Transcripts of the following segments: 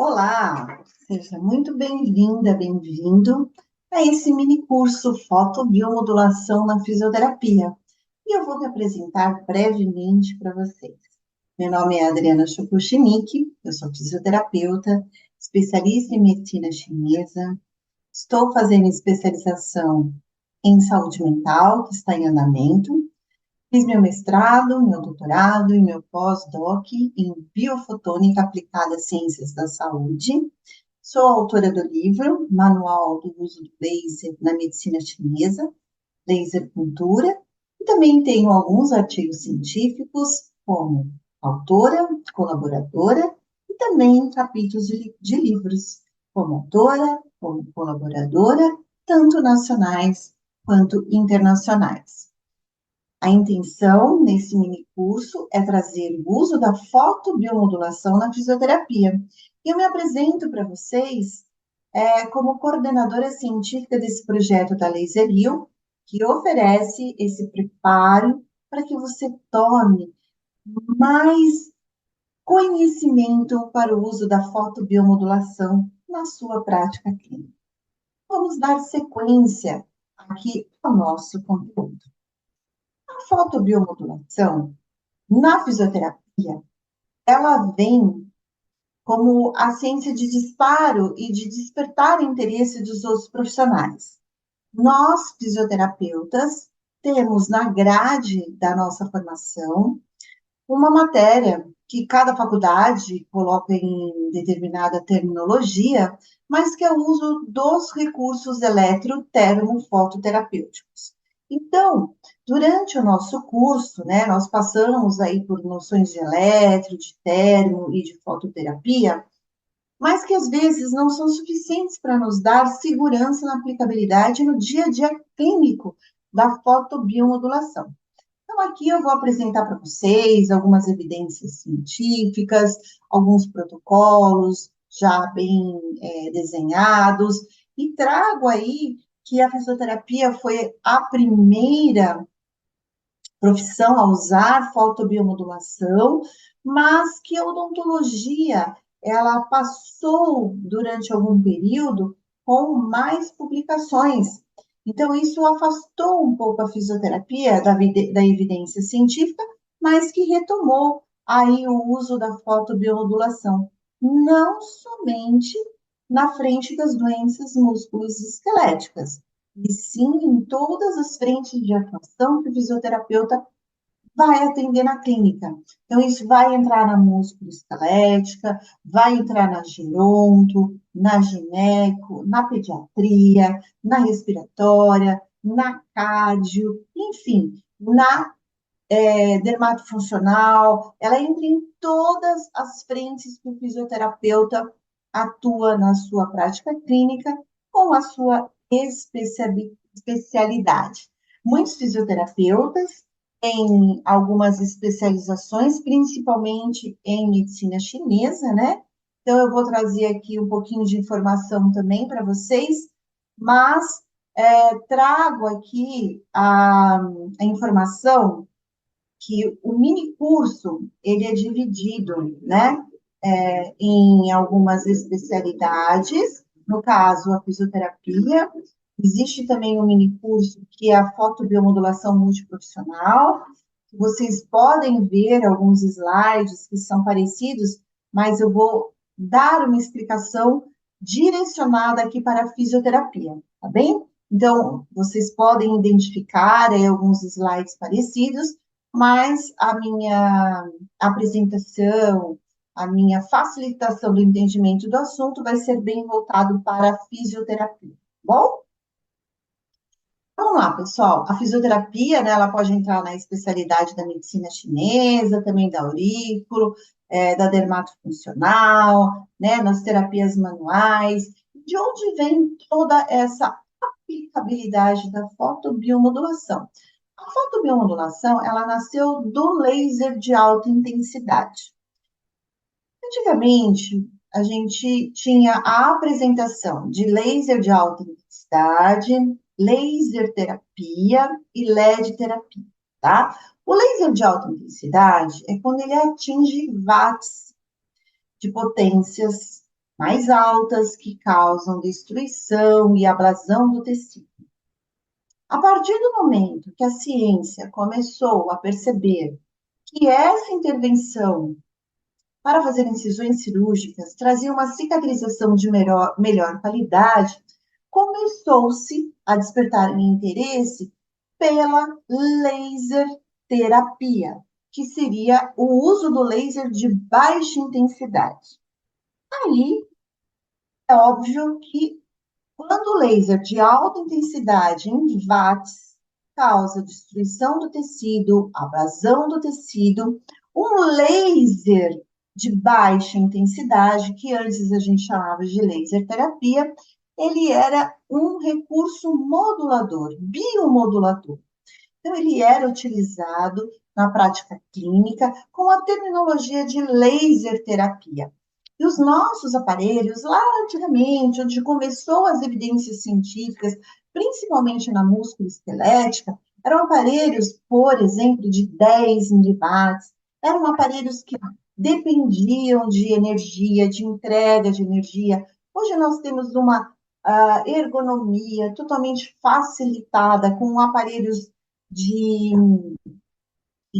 Olá, seja muito bem-vinda, bem-vindo a esse mini curso Fotobiomodulação na Fisioterapia. E eu vou me apresentar brevemente para vocês. Meu nome é Adriana Chokuchinik, eu sou fisioterapeuta, especialista em medicina chinesa, estou fazendo especialização em saúde mental, que está em andamento. Fiz meu mestrado, meu doutorado e meu pós-doc em biofotônica aplicada às ciências da saúde. Sou autora do livro Manual do Uso do Laser na Medicina Chinesa, Laser Cultura, e também tenho alguns artigos científicos como autora, colaboradora, e também capítulos de livros, como autora, como colaboradora, tanto nacionais quanto internacionais. A intenção nesse mini curso é trazer o uso da fotobiomodulação na fisioterapia. E eu me apresento para vocês como coordenadora científica desse projeto da LaserU, que oferece esse preparo para que você tome mais conhecimento para o uso da fotobiomodulação na sua prática clínica. Vamos dar sequência aqui ao nosso conteúdo. A fotobiomodulação na fisioterapia, ela vem como a ciência de disparo e de despertar o interesse dos outros profissionais. Nós, fisioterapeutas, temos na grade da nossa formação uma matéria que cada faculdade coloca em determinada terminologia, mas que é o uso dos recursos eletrotermofototerapêuticos. Então, durante o nosso curso, né, nós passamos aí por noções de eletro, de termo e de fototerapia, mas que às vezes não são suficientes para nos dar segurança na aplicabilidade no dia a dia clínico da fotobiomodulação. Então, aqui eu vou apresentar para vocês algumas evidências científicas, alguns protocolos já bem desenhados, e trago aí que a fisioterapia foi a primeira profissão a usar fotobiomodulação, mas que a odontologia, ela passou durante algum período com mais publicações. Então, isso afastou um pouco a fisioterapia da evidência científica, mas que retomou aí o uso da fotobiomodulação, não somente na frente das doenças músculo-esqueléticas, e sim em todas as frentes de atuação que o fisioterapeuta vai atender na clínica. Então, isso vai entrar na músculo-esquelética, vai entrar na geronto, na gineco, na pediatria, na respiratória, na cardio, enfim, na dermatofuncional, ela entra em todas as frentes que o fisioterapeuta atua na sua prática clínica com a sua especialidade. Muitos fisioterapeutas têm algumas especializações, principalmente em medicina chinesa, né? Então, eu vou trazer aqui um pouquinho de informação também para vocês, mas trago aqui a informação que o mini curso, ele é dividido, né, em algumas especialidades, no caso, a fisioterapia. Existe também um mini curso que é a fotobiomodulação multiprofissional. Vocês podem ver alguns slides que são parecidos, mas eu vou dar uma explicação direcionada aqui para a fisioterapia, tá bem? Então, vocês podem identificar alguns slides parecidos, mas a minha apresentação, a minha facilitação do entendimento do assunto vai ser bem voltado para a fisioterapia, tá bom? Vamos lá, pessoal. A fisioterapia, né, ela pode entrar na especialidade da medicina chinesa, também da aurículo, da dermatofuncional, né, nas terapias manuais. De onde vem toda essa aplicabilidade da fotobiomodulação? A fotobiomodulação, ela nasceu do laser de alta intensidade. Antigamente, a gente tinha a apresentação de laser de alta intensidade, laser terapia e LED terapia, tá? O laser de alta intensidade é quando ele atinge watts de potências mais altas, que causam destruição e abrasão do tecido. A partir do momento que a ciência começou a perceber que essa intervenção para fazer incisões cirúrgicas trazia uma cicatrização de melhor qualidade, começou-se a despertar interesse pela laser terapia, que seria o uso do laser de baixa intensidade. Aí é óbvio que quando o laser de alta intensidade em watts causa destruição do tecido, abrasão do tecido, um laser de baixa intensidade, que antes a gente chamava de laser terapia, ele era um recurso modulador, biomodulador. Então, ele era utilizado na prática clínica com a terminologia de laser terapia. E os nossos aparelhos, lá antigamente, onde começou as evidências científicas, principalmente na músculo-esquelética, eram aparelhos, por exemplo, de 10 miliwatts, eram aparelhos que dependiam de energia, de entrega de energia. Hoje nós temos uma ergonomia totalmente facilitada, com aparelhos de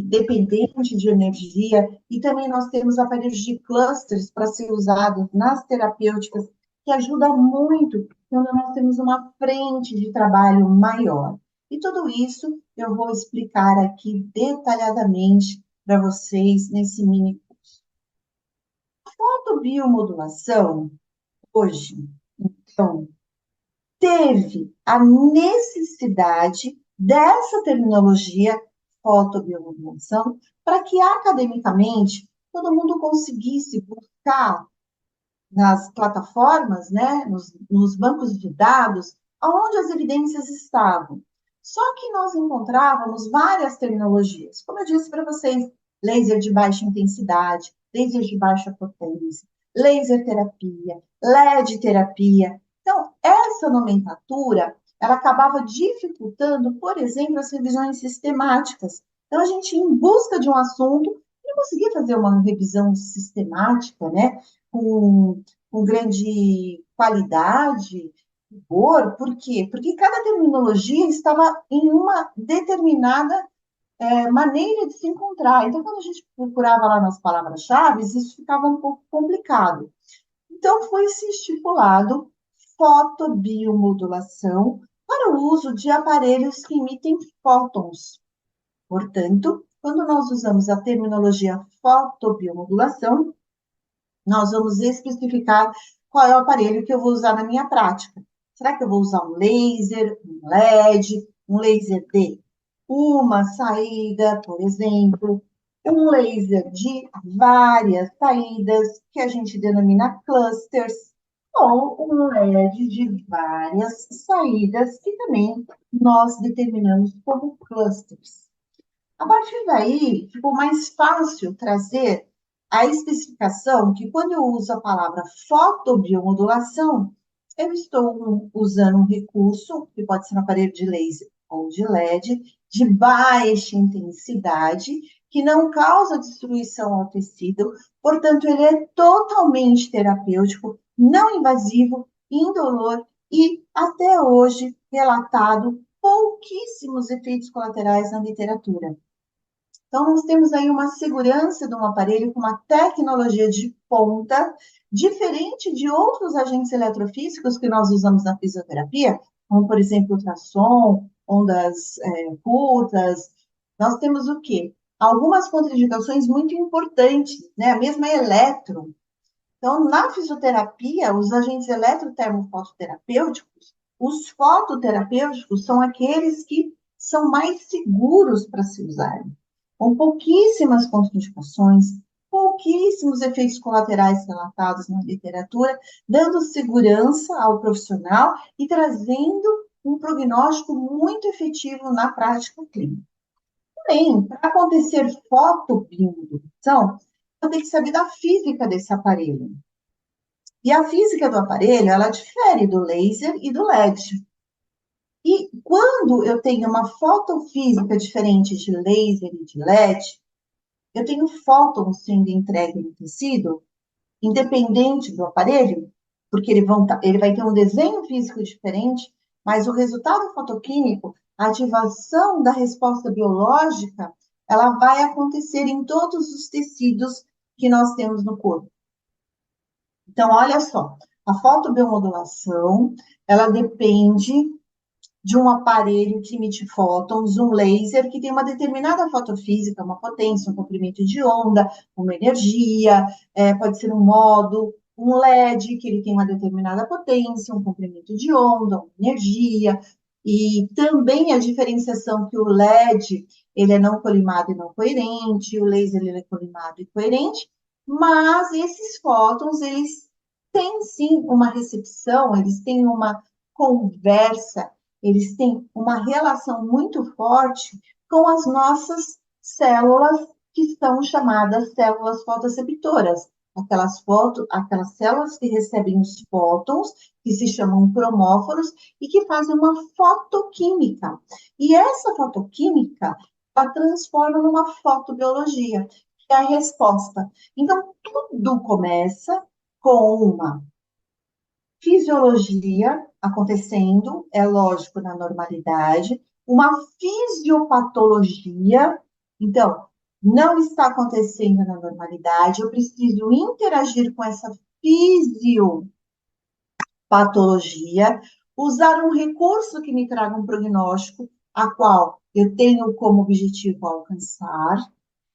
dependente de energia, e também nós temos aparelhos de clusters para ser usados nas terapêuticas, que ajuda muito quando nós temos uma frente de trabalho maior. E tudo isso eu vou explicar aqui detalhadamente para vocês nesse mini curso. A fotobiomodulação, hoje, então, teve a necessidade dessa terminologia fotobiomodulação para que academicamente todo mundo conseguisse buscar nas plataformas, né, nos bancos de dados, aonde as evidências estavam. Só que nós encontrávamos várias terminologias, como eu disse para vocês, laser de baixa intensidade, laser de baixa potência, laser terapia, LED terapia. Então, essa nomenclatura, ela acabava dificultando, por exemplo, as revisões sistemáticas. Então, a gente, em busca de um assunto, não conseguia fazer uma revisão sistemática, né, com grande qualidade, rigor. Por quê? Porque cada terminologia estava em uma determinada maneira de se encontrar. Então, quando a gente procurava lá nas palavras-chave, isso ficava um pouco complicado. Então, foi-se estipulado fotobiomodulação para o uso de aparelhos que emitem fótons. Portanto, quando nós usamos a terminologia fotobiomodulação, nós vamos especificar qual é o aparelho que eu vou usar na minha prática. Será que eu vou usar um laser, um LED, um laser de uma saída, por exemplo, um laser de várias saídas, que a gente denomina clusters, ou um LED de várias saídas, que também nós determinamos como clusters. A partir daí, ficou mais fácil trazer a especificação que, quando eu uso a palavra fotobiomodulação, eu estou usando um recurso, que pode ser um aparelho de laser ou de LED, de baixa intensidade, que não causa destruição ao tecido, portanto, ele é totalmente terapêutico, não invasivo, indolor e, até hoje, relatado pouquíssimos efeitos colaterais na literatura. Então, nós temos aí uma segurança de um aparelho com uma tecnologia de ponta, diferente de outros agentes eletrofísicos que nós usamos na fisioterapia, como, por exemplo, ultrassom, ondas curtas. Nós temos o quê? Algumas contraindicações muito importantes, né? A mesma eletro. Então, na fisioterapia, os agentes eletrotermofototerapêuticos, os fototerapêuticos são aqueles que são mais seguros para se usarem, com pouquíssimas contraindicações, pouquíssimos efeitos colaterais relatados na literatura, dando segurança ao profissional e trazendo um prognóstico muito efetivo na prática clínica. Porém, para acontecer fotobiomodulação, eu tenho que saber da física desse aparelho. E a física do aparelho, ela difere do laser e do LED. E quando eu tenho uma fotofísica diferente de laser e de LED, eu tenho fótons sendo entregue no tecido, independente do aparelho, porque ele vai ter um desenho físico diferente, mas o resultado fotoquímico, a ativação da resposta biológica, ela vai acontecer em todos os tecidos que nós temos no corpo. Então, olha só, a fotobiomodulação, ela depende de um aparelho que emite fótons, um laser, que tem uma determinada fotofísica, uma potência, um comprimento de onda, uma energia, pode ser um módulo, um LED, que ele tem uma determinada potência, um comprimento de onda, uma energia, e também a diferenciação que o LED, ele é não colimado e não coerente, o laser, ele é colimado e coerente, mas esses fótons, eles têm sim uma recepção, eles têm uma conversa, eles têm uma relação muito forte com as nossas células, que são chamadas células fotoreceptoras, aquelas células que recebem os fótons, que se chamam cromóforos, e que fazem uma fotoquímica. E essa fotoquímica, ela transforma numa fotobiologia, que é a resposta. Então, tudo começa com uma fisiologia acontecendo, é lógico, na normalidade, uma fisiopatologia, então, não está acontecendo na normalidade, eu preciso interagir com essa fisiopatologia, usar um recurso que me traga um prognóstico, a qual eu tenho como objetivo alcançar,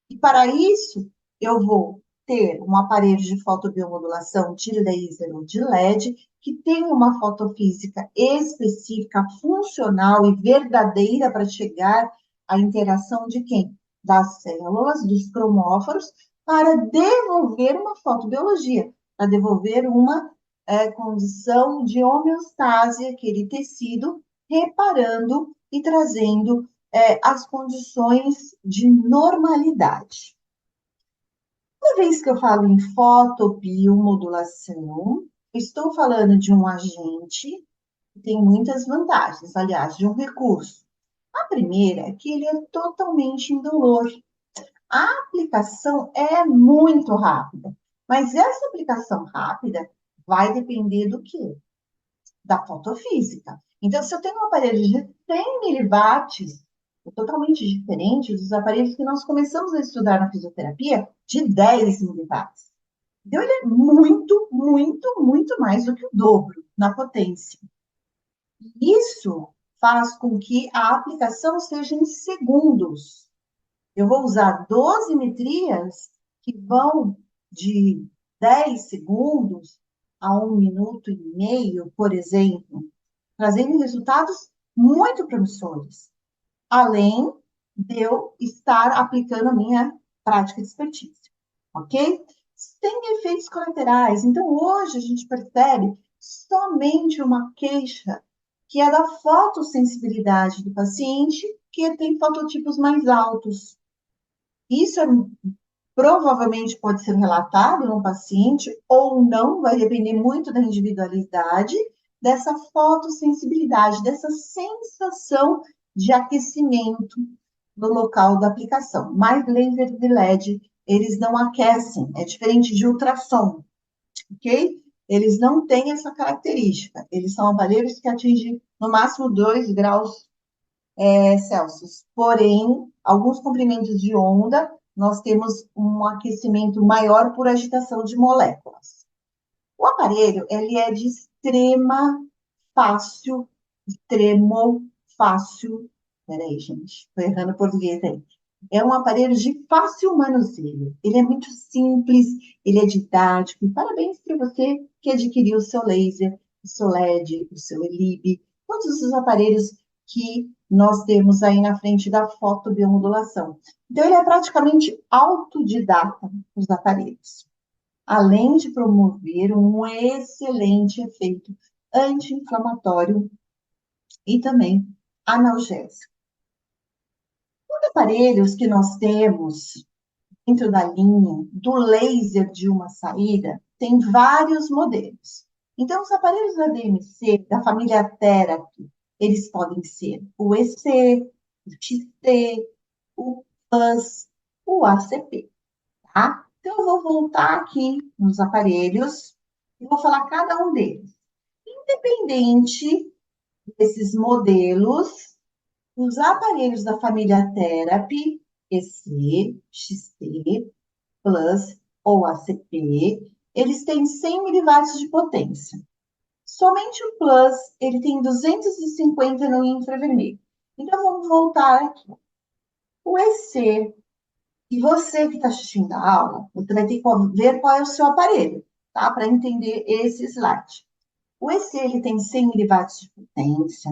e para isso, eu vou ter um aparelho de fotobiomodulação de laser ou de LED, que tem uma fotofísica específica, funcional e verdadeira para chegar à interação de quem? Das células, dos cromóforos, para devolver uma fotobiologia, para devolver uma condição de homeostase àquele tecido, reparando e trazendo as condições de normalidade. Uma vez que eu falo em fotobiomodulação, estou falando de um agente que tem muitas vantagens, aliás, de um recurso. A primeira é que ele é totalmente indolor. A aplicação é muito rápida, mas essa aplicação rápida vai depender do quê? Da fotofísica. Então, se eu tenho um aparelho de 100 miliwatts, é totalmente diferente dos aparelhos que nós começamos a estudar na fisioterapia de 10 miliwatts. Então, ele é muito, muito, muito mais do que o dobro na potência. Isso faz com que a aplicação seja em segundos. Eu vou usar 12 metrias que vão de 10 segundos a 1 minuto e meio, por exemplo, trazendo resultados muito promissores, além de eu estar aplicando a minha prática de expertise, ok? Sem efeitos colaterais. Então, hoje a gente percebe somente uma queixa, que é da fotossensibilidade do paciente, que tem fototipos mais altos. Isso provavelmente pode ser relatado no paciente ou não, vai depender muito da individualidade, dessa fotossensibilidade, dessa sensação de aquecimento no local da aplicação. Mas laser de LED, eles não aquecem, é diferente de ultrassom, ok? Eles não têm essa característica, eles são aparelhos que atingem no máximo 2 graus Celsius. Porém, alguns comprimentos de onda, nós temos um aquecimento maior por agitação de moléculas. O aparelho, ele é de extremo fácil, peraí, gente, estou errando o português aí. É um aparelho de fácil manuseio. Ele é muito simples, ele é didático. E parabéns para você que adquiriu o seu laser, o seu LED, o seu ELIB, todos os aparelhos que nós temos aí na frente da fotobiomodulação. Então, ele é praticamente autodidata, os aparelhos, além de promover um excelente efeito anti-inflamatório e também analgésico. Os aparelhos que nós temos dentro da linha do laser de uma saída tem vários modelos. Então, os aparelhos da DMC, da família Therapy, eles podem ser o EC, o XT, o PLUS, o ACP, tá? Então, eu vou voltar aqui nos aparelhos e vou falar cada um deles. Independente desses modelos, os aparelhos da família Therapy, EC, XT, Plus ou ACP, eles têm 100 miliwatts de potência. Somente o Plus, ele tem 250 no infravermelho. Então, vamos voltar aqui. O EC, e você que está assistindo a aula, você vai ter que ver qual é o seu aparelho, tá? Para entender esse slide. O EC, ele tem 100 miliwatts de potência,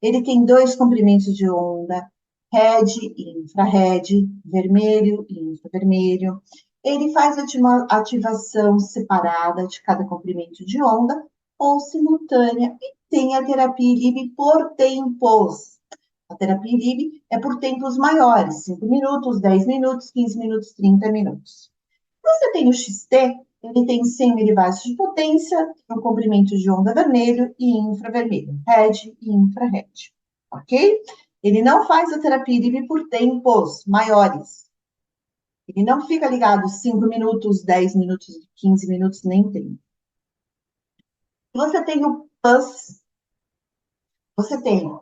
ele tem dois comprimentos de onda, red e infrared, vermelho e infravermelho. Ele faz ativação separada de cada comprimento de onda ou simultânea e tem a terapia LIB por tempos. A terapia LIB é por tempos maiores, 5 minutos, 10 minutos, 15 minutos, 30 minutos. Você tem o XT, ele tem 100 miliwatts de potência, um comprimento de onda vermelho e infravermelho, red e infrared, ok? Ele não faz a terapia LIB por tempos maiores. Ele não fica ligado 5 minutos, 10 minutos, 15 minutos, nem 30. Você tem o Plus, você tem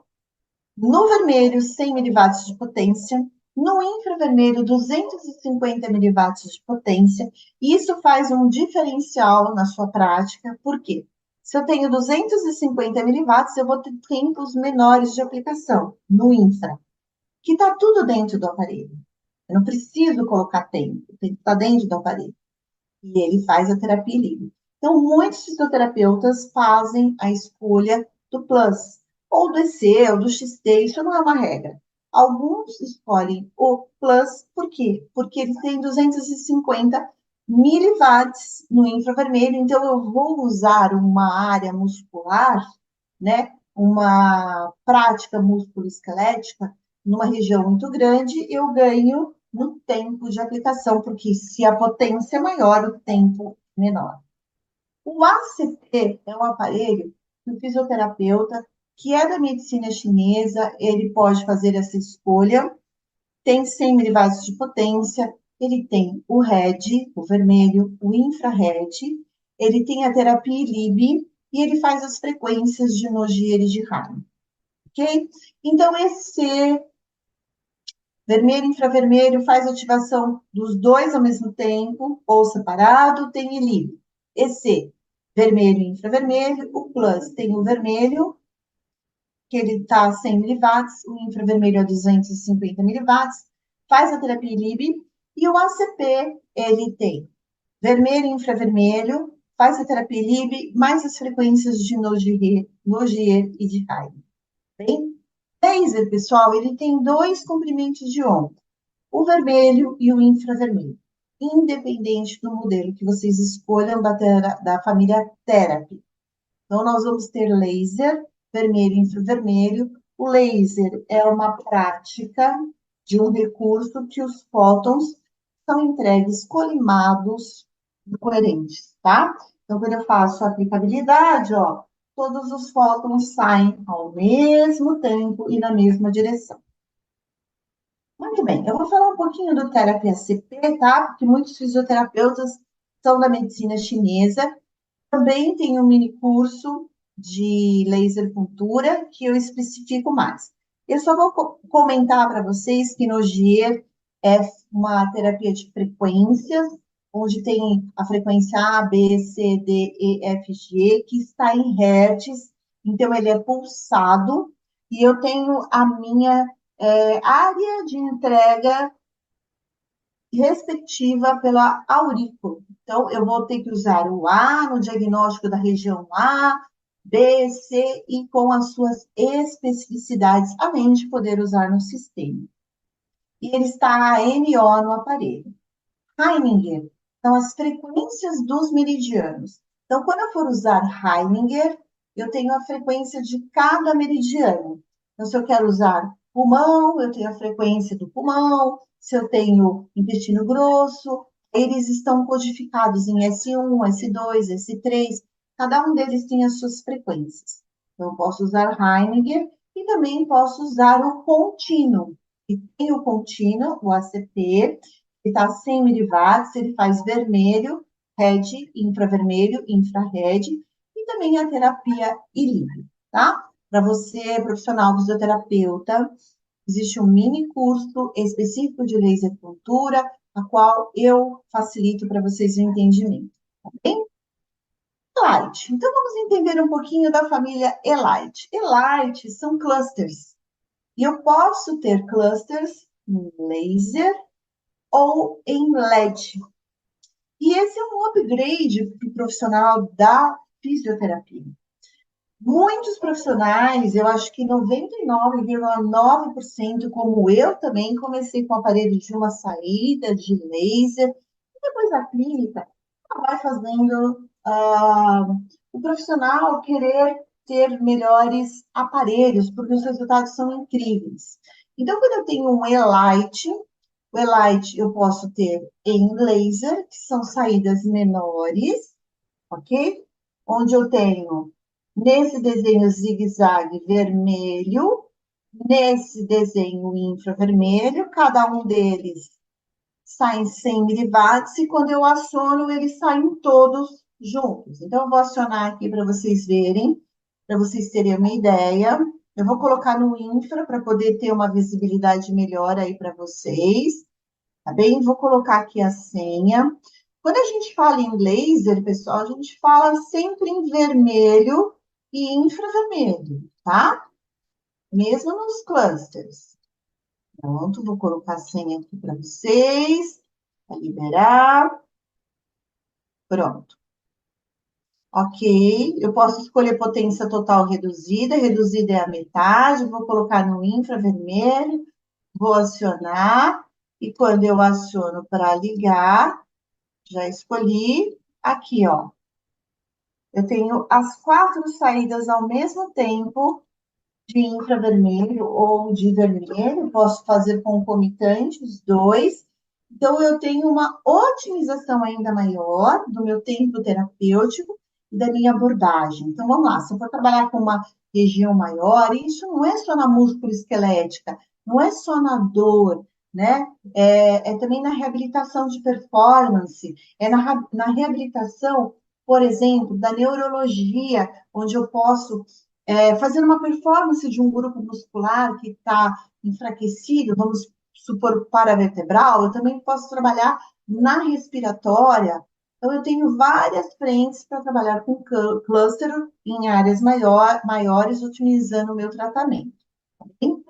no vermelho 100 miliwatts de potência, no infravermelho 250 miliwatts de potência, e isso faz um diferencial na sua prática, por quê? Se eu tenho 250 miliwatts, eu vou ter tempos menores de aplicação no infra, que está tudo dentro do aparelho. Eu não preciso colocar tempo, o tempo está dentro do aparelho. E ele faz a terapia livre. Então, muitos fisioterapeutas fazem a escolha do Plus, ou do EC, ou do XT, isso não é uma regra. Alguns escolhem o Plus, por quê? Porque ele tem 250 miliwatts no infravermelho, então eu vou usar uma área muscular, né? Uma prática musculoesquelética numa região muito grande, eu ganho no tempo de aplicação, porque se a potência é maior, o tempo é menor. O ACP é um aparelho que o fisioterapeuta, que é da medicina chinesa, ele pode fazer essa escolha. Tem 100 miliwatts de potência, ele tem o RED, o vermelho, o infrared, ele tem a terapia LIB e ele faz as frequências de Nogier e de Raman, ok? Então, esse vermelho e infravermelho faz ativação dos dois ao mesmo tempo, ou separado, tem LIB. Esse vermelho e infravermelho, o Plus tem o vermelho, que ele está 100 miliwatts, o infravermelho é 250 miliwatts, faz a terapia LIB, e o ACP, ele tem vermelho e infravermelho, faz a terapia LIB, mais as frequências de Nogier e de Haydn. Bem? Laser, pessoal, ele tem dois comprimentos de onda, o vermelho e o infravermelho, independente do modelo que vocês escolham da família Therapy. Então, nós vamos ter laser, vermelho e infravermelho. O laser é uma prática de um recurso que os fótons são entregues colimados e coerentes, tá? Então, quando eu faço a aplicabilidade, ó, todos os fótons saem ao mesmo tempo e na mesma direção. Muito bem, eu vou falar um pouquinho do terapia CP, tá? Porque muitos fisioterapeutas são da medicina chinesa. Também tem um mini curso de laser puntura que eu especifico mais. Eu só vou comentar para vocês que Nogier é uma terapia de frequências, onde tem a frequência A, B, C, D, E, F, G, que está em hertz, então ele é pulsado, e eu tenho a minha área de entrega respectiva pela aurícula. Então, eu vou ter que usar o A no diagnóstico da região A, B, C e com as suas especificidades, além de poder usar no sistema. E ele está a NO no aparelho. Heininger são as frequências dos meridianos. Então, quando eu for usar Heininger, eu tenho a frequência de cada meridiano. Então, se eu quero usar pulmão, eu tenho a frequência do pulmão. Se eu tenho intestino grosso, eles estão codificados em S1, S2, S3. Cada um deles tem as suas frequências. Então, eu posso usar Heininger e também posso usar o contínuo. E tem o contínuo, o ACP, Ele está 100 miliwatts, ele faz vermelho, red, infravermelho, infrared, e também a terapia ILIB, tá? Para você, profissional fisioterapeuta, existe um mini curso específico de laser pontura, a qual eu facilito para vocês o entendimento, tá bem? Elite. Então, vamos entender um pouquinho da família Elite. Elite são clusters. E eu posso ter clusters em laser ou em LED. E esse é um upgrade para o profissional da fisioterapia. Muitos profissionais, eu acho que 99,9%, como eu também, comecei com aparelho de uma saída, de laser, e depois a clínica vai fazendo o profissional querer ter melhores aparelhos, porque os resultados são incríveis. Então, quando eu tenho um Elite, o Elite eu posso ter em laser, que são saídas menores, ok? Onde eu tenho, nesse desenho zigue-zague vermelho, nesse desenho infravermelho, cada um deles sai em 100 miliwatts, e quando eu aciono, eles saem todos juntos. Então, eu vou acionar aqui para vocês verem, para vocês terem uma ideia. Eu vou colocar no infra para poder ter uma visibilidade melhor aí para vocês, tá bem? Vou colocar aqui a senha. Quando a gente fala em laser, pessoal, a gente fala sempre em vermelho e infravermelho, tá? Mesmo nos clusters. Pronto, vou colocar a senha aqui para vocês, para liberar. Pronto. Ok, eu posso escolher potência total reduzida, reduzida é a metade, vou colocar no infravermelho, vou acionar, e quando eu aciono para ligar, já escolhi, aqui, ó, eu tenho as 4 saídas ao mesmo tempo, de infravermelho ou de vermelho, posso fazer concomitante os dois. Então, eu tenho uma otimização ainda maior do meu tempo terapêutico e da minha abordagem. Então, vamos lá, se eu for trabalhar com uma região maior, isso não é só na músculo-esquelética, não é só na dor, né? É também na reabilitação de performance, é na reabilitação, por exemplo, da neurologia, onde eu posso fazer uma performance de um grupo muscular que está enfraquecido, vamos supor, paravertebral, eu também posso trabalhar na respiratória. Então, eu tenho várias frentes para trabalhar com cluster em áreas maiores, otimizando o meu tratamento. Tá bem?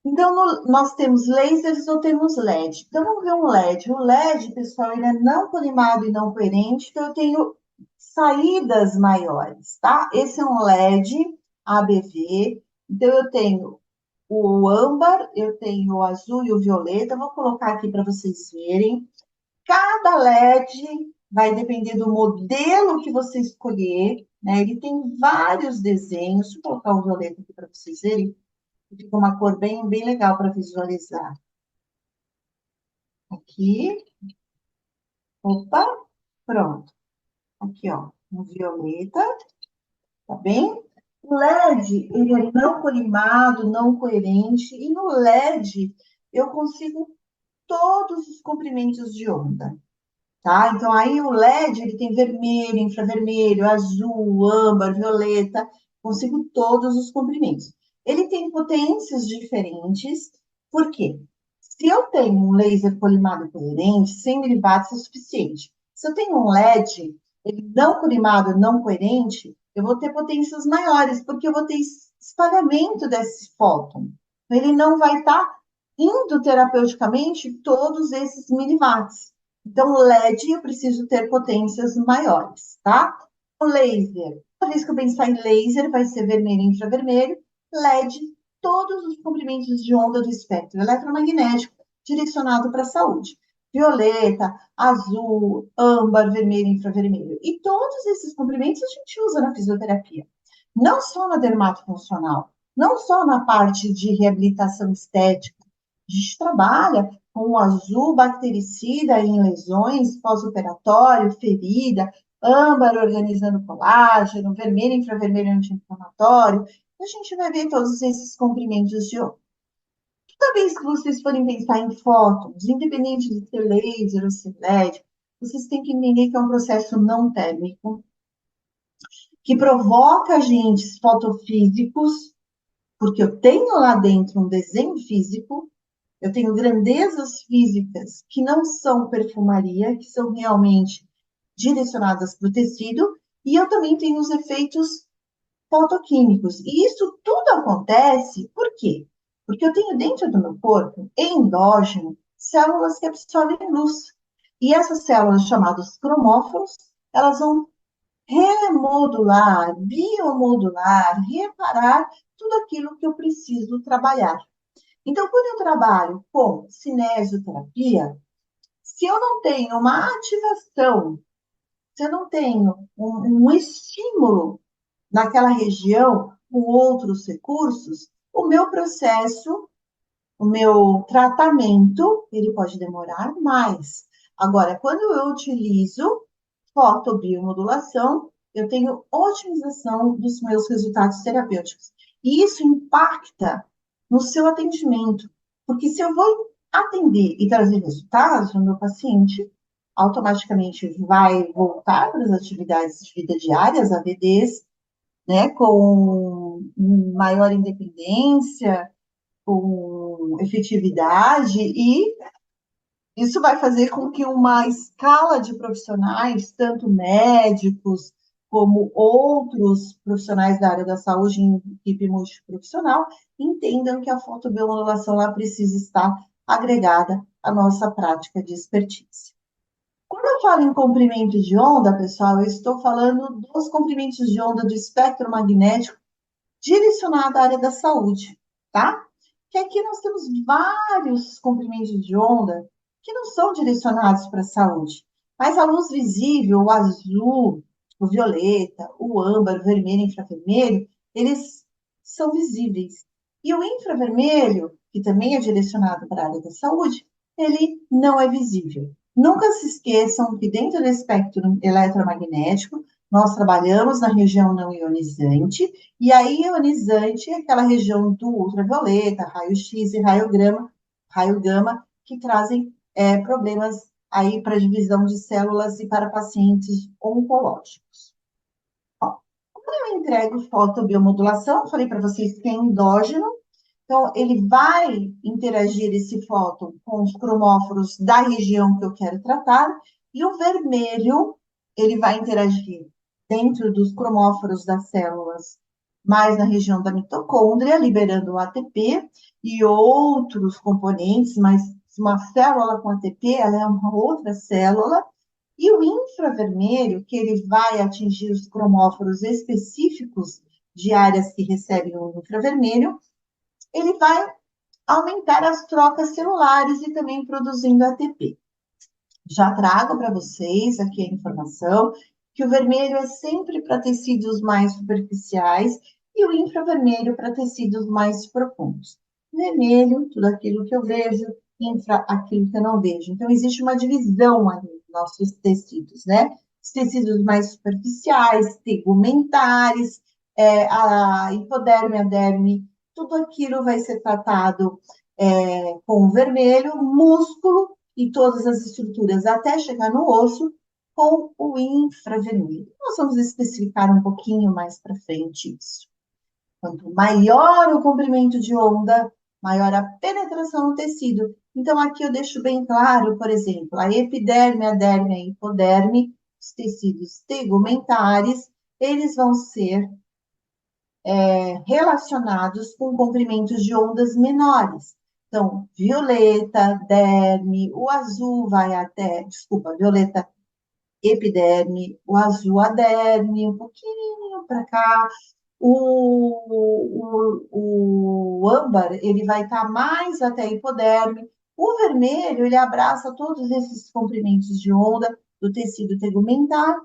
Então, nós temos lasers ou temos LED. Então, vamos ver um LED. O LED, pessoal, ele é não colimado e não coerente, então eu tenho saídas maiores, tá? Esse é um LED ABV. Então, eu tenho o âmbar, eu tenho o azul e o violeta. Vou colocar aqui para vocês verem. Cada LED vai depender do modelo que você escolher, né? Ele tem vários desenhos. Deixa eu colocar o violeta aqui para vocês verem. Fica uma cor bem, bem legal para visualizar. Aqui. Opa, pronto. Aqui, ó, um violeta, tá bem? O LED, ele é não colimado, não coerente, e no LED eu consigo todos os comprimentos de onda, tá? Então, aí o LED, ele tem vermelho, infravermelho, azul, âmbar, violeta, consigo todos os comprimentos. Ele tem potências diferentes, por quê? Se eu tenho um laser polimado coerente, 100 miliwatts é suficiente. Se eu tenho um LED, ele não polimado, não coerente, eu vou ter potências maiores, porque eu vou ter espalhamento desse fóton. Ele não vai estar indo terapeuticamente todos esses miliwatts. Então, LED, eu preciso ter potências maiores, tá? O laser, toda vez que eu pensar em laser, vai ser vermelho e infravermelho. LED, todos os comprimentos de onda do espectro eletromagnético direcionado para a saúde. Violeta, azul, âmbar, vermelho, infravermelho. E todos esses comprimentos a gente usa na fisioterapia. Não só na dermatofuncional, não só na parte de reabilitação estética. A gente trabalha com o azul bactericida em lesões pós-operatório, ferida, âmbar organizando colágeno, vermelho, infravermelho anti-inflamatório. A gente vai ver todos esses comprimentos de onda. Toda vez que vocês forem pensar em fótons, independente de ser laser ou ser LED, vocês têm que entender que é um processo não térmico, que provoca agentes fotofísicos, porque eu tenho lá dentro um desenho físico, eu tenho grandezas físicas que não são perfumaria, que são realmente direcionadas para o tecido, e eu também tenho os efeitos fotoquímicos. E isso tudo acontece por quê? Porque eu tenho dentro do meu corpo, endógeno, células que absorvem luz. E essas células, chamadas cromóforos, elas vão remodular, biomodular, reparar tudo aquilo que eu preciso trabalhar. Então, quando eu trabalho com cinesioterapia, se eu não tenho uma ativação, se eu não tenho um estímulo naquela região com outros recursos, o meu processo, o meu tratamento, ele pode demorar mais. Agora, quando eu utilizo fotobiomodulação, eu tenho otimização dos meus resultados terapêuticos. E isso impacta no seu atendimento, porque se eu vou atender e trazer resultados no meu paciente, automaticamente vai voltar para as atividades de vida diárias, AVDs, né, com maior independência, com efetividade, e isso vai fazer com que uma escala de profissionais, tanto médicos como outros profissionais da área da saúde em equipe multiprofissional, entendam que a fotobiomodulação lá precisa estar agregada à nossa prática de expertise. Quando eu falo em comprimento de onda, pessoal, eu estou falando dos comprimentos de onda do espectro magnético direcionado à área da saúde, tá? Que aqui nós temos vários comprimentos de onda que não são direcionados para a saúde, mas a luz visível, o azul, o violeta, o âmbar, o vermelho e infravermelho, eles são visíveis. E o infravermelho, que também é direcionado para a área da saúde, ele não é visível. Nunca se esqueçam que dentro do espectro eletromagnético, nós trabalhamos na região não ionizante, e a ionizante é aquela região do ultravioleta, raio-x e raio gama, que trazem problemas aí para divisão de células e para pacientes oncológicos. Ó, quando eu entrego fotobiomodulação, eu falei para vocês que é endógeno, então ele vai interagir esse fóton com os cromóforos da região que eu quero tratar, e o vermelho, ele vai interagir dentro dos cromóforos das células, mais na região da mitocôndria, liberando o ATP e outros componentes, mas uma célula com ATP, ela é uma outra célula, e o infravermelho, que ele vai atingir os cromóforos específicos de áreas que recebem o infravermelho, ele vai aumentar as trocas celulares e também produzindo ATP. Já trago para vocês aqui a informação que o vermelho é sempre para tecidos mais superficiais e o infravermelho para tecidos mais profundos. Vermelho, tudo aquilo que eu vejo, infra, aquilo que eu não vejo. Então, existe uma divisão ali nos nossos tecidos, né? Os tecidos mais superficiais, tegumentares, a hipoderme, a derme, tudo aquilo vai ser tratado com o vermelho, músculo, e todas as estruturas até chegar no osso com o infravermelho. Nós vamos especificar um pouquinho mais para frente isso. Quanto maior o comprimento de onda, maior a penetração no tecido. Então, aqui eu deixo bem claro, por exemplo, a epiderme, a derme, a hipoderme, os tecidos tegumentares, eles vão ser relacionados com comprimentos de ondas menores. Então, violeta, derme, o azul vai até, desculpa, violeta, epiderme, o azul, aderme, um pouquinho para cá. O âmbar, ele vai estar mais até a hipoderme. O vermelho, ele abraça todos esses comprimentos de onda do tecido tegumentar.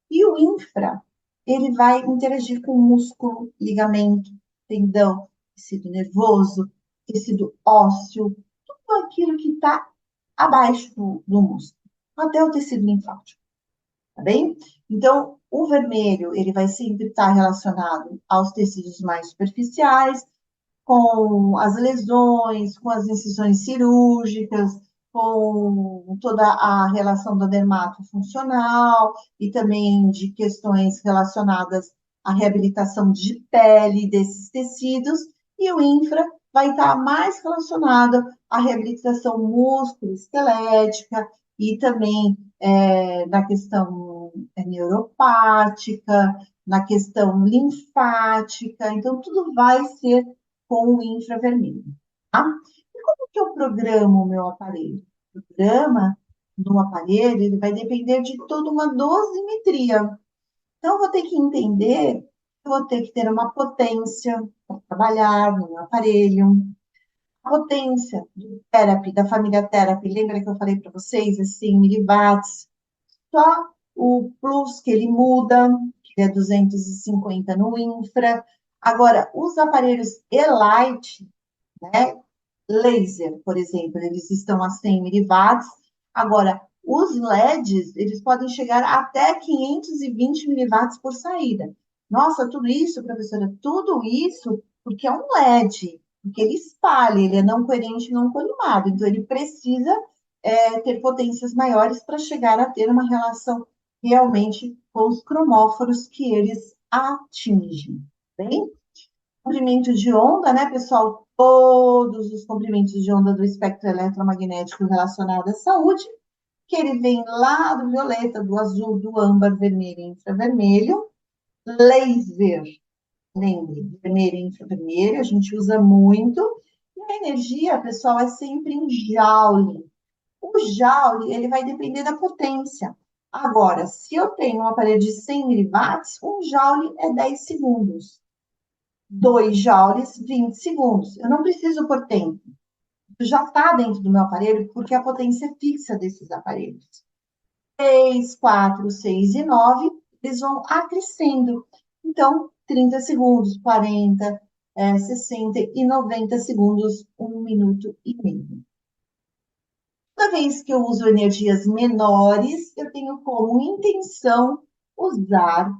E o infra, ele vai interagir com músculo, ligamento, tendão, tecido nervoso, tecido ósseo, tudo aquilo que está abaixo do músculo, até o tecido linfático, tá bem? Então, o vermelho, ele vai sempre estar relacionado aos tecidos mais superficiais, com as lesões, com as incisões cirúrgicas, com toda a relação da dermatofuncional e também de questões relacionadas à reabilitação de pele desses tecidos, e o infra vai estar mais relacionado à reabilitação músculo-esquelética e também na questão neuropática, na questão linfática, então tudo vai ser com o infravermelho, tá? E como que eu programo o meu aparelho? O programa no aparelho, ele vai depender de toda uma dosimetria. Então, eu vou ter que entender, eu vou ter que ter uma potência para trabalhar no meu aparelho, a potência do Therapy, da família Therapy, lembra que eu falei para vocês, assim, miliwatts, só o plus que ele muda, que é 250 no infra. Agora, os aparelhos Elite, né, laser, por exemplo, eles estão a 100 miliwatts. Agora, os LEDs, eles podem chegar até 520 miliwatts por saída. Nossa, tudo isso, professora, tudo isso porque é um LED, porque ele espalha, ele é não coerente, não colimado. Então, ele precisa ter potências maiores para chegar a ter uma relação realmente com os cromóforos que eles atingem. Bem? Comprimento de onda, né, pessoal? Todos os comprimentos de onda do espectro eletromagnético relacionado à saúde, que ele vem lá do violeta, do azul, do âmbar, vermelho e infravermelho. Laser, lembre, vermelho e infravermelho, a gente usa muito. E a energia, pessoal, é sempre em Joule. O Joule, ele vai depender da potência. Agora, se eu tenho um aparelho de 100 miliwatts, um Joule é 10 segundos. 2 joules, 20 segundos. Eu não preciso por tempo. Já está dentro do meu aparelho, porque a potência é fixa desses aparelhos. 3, 4, 6 e 9, eles vão acrescendo. Então, 30 segundos, 40, 60 e 90 segundos, 1 minuto e meio. Toda vez que eu uso energias menores, eu tenho como intenção usar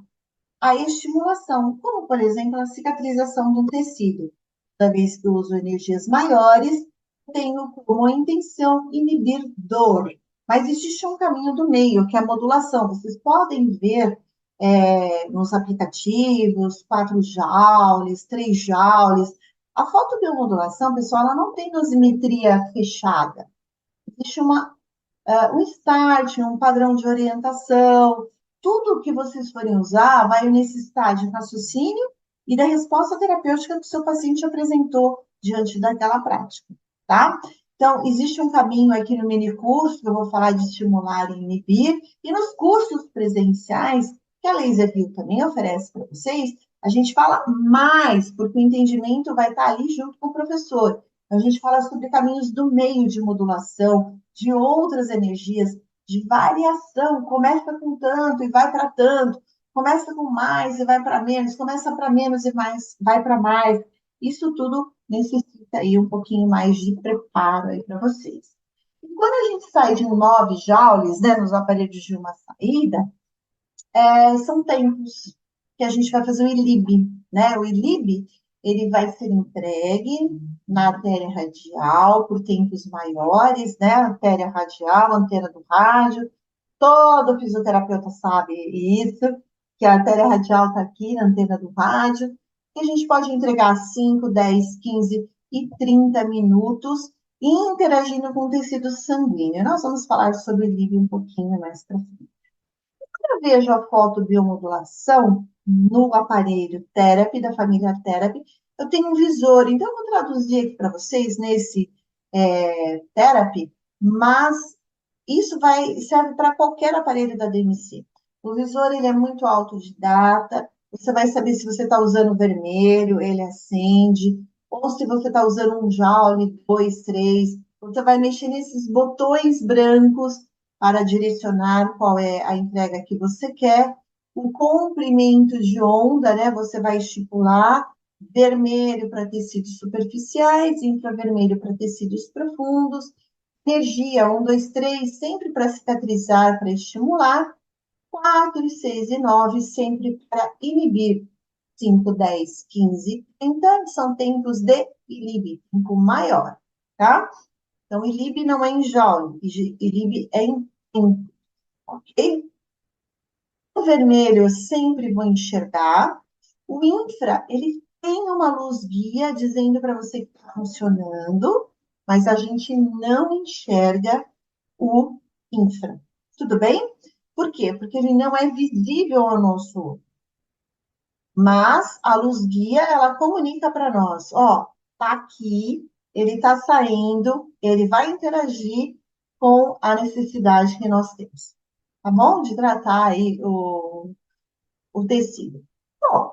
a estimulação, como, por exemplo, a cicatrização de um tecido. Toda vez que eu uso energias maiores, tenho como intenção inibir dor. Mas existe um caminho do meio, que é a modulação. Vocês podem ver nos aplicativos, 4 joules, 3 joules. A fotobiomodulação, pessoal, ela não tem dosimetria fechada. Existe um start, um padrão de orientação. Tudo que vocês forem usar vai necessitar de raciocínio e da resposta terapêutica que o seu paciente apresentou diante daquela prática, tá? Então, existe um caminho aqui no mini curso, que eu vou falar de estimular e inibir, e nos cursos presenciais, que a Laser View também oferece para vocês, a gente fala mais, porque o entendimento vai estar ali junto com o professor. A gente fala sobre caminhos do meio de modulação, de outras energias, de variação. Começa com tanto e vai para tanto, começa com mais e vai para menos, começa para menos e mais, vai para mais. Isso tudo necessita aí um pouquinho mais de preparo aí para vocês. E quando a gente sai de 9 joules, né, nos aparelhos de uma saída, são tempos que a gente vai fazer o ILIB, né? O ILIB, ele vai ser entregue na artéria radial por tempos maiores, né? Artéria radial, antena do rádio. Todo fisioterapeuta sabe isso, que a artéria radial está aqui na antena do rádio. E a gente pode entregar 5, 10, 15 e 30 minutos interagindo com o tecido sanguíneo. Nós vamos falar sobre o ILIB um pouquinho mais para frente. Eu vejo a fotobiomodulação no aparelho Therapy, da família Therapy, eu tenho um visor, então eu vou traduzir aqui para vocês nesse Therapy, mas isso serve para qualquer aparelho da DMC. O visor, ele é muito autodidata, você vai saber se você está usando vermelho, ele acende, ou se você está usando um joule, 2, 3, você vai mexer nesses botões brancos para direcionar qual é a entrega que você quer. O comprimento de onda, né? Você vai estipular vermelho para tecidos superficiais, infravermelho para tecidos profundos, energia 1, 2, 3, sempre para cicatrizar, para estimular, 4, 6 e 9, sempre para inibir. 5, 10, 15, 30 são tempos de ILIB, tempo maior, tá? Então, ILIB não é em joule, ILIB é em tempo, ok? O vermelho eu sempre vou enxergar. O infra, ele tem uma luz guia dizendo para você que está funcionando, mas a gente não enxerga o infra. Tudo bem? Por quê? Porque ele não é visível ao nosso olho. Mas a luz guia, ela comunica para nós, ó, tá aqui, ele está saindo, ele vai interagir com a necessidade que nós temos, tá bom? De tratar aí o tecido. Bom,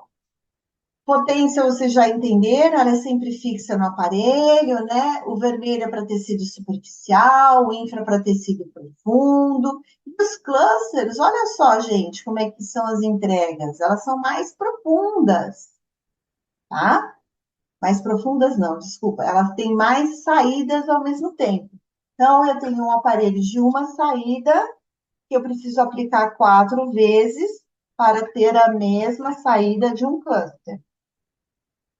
potência vocês já entenderam, ela é sempre fixa no aparelho, né? O vermelho é para tecido superficial, o infra para tecido profundo. E os clusters, olha só, gente, como é que são as entregas. Elas são mais profundas, tá? Mais profundas não, desculpa. Elas têm mais saídas ao mesmo tempo. Então, eu tenho um aparelho de uma saída que eu preciso aplicar 4 vezes para ter a mesma saída de um cluster,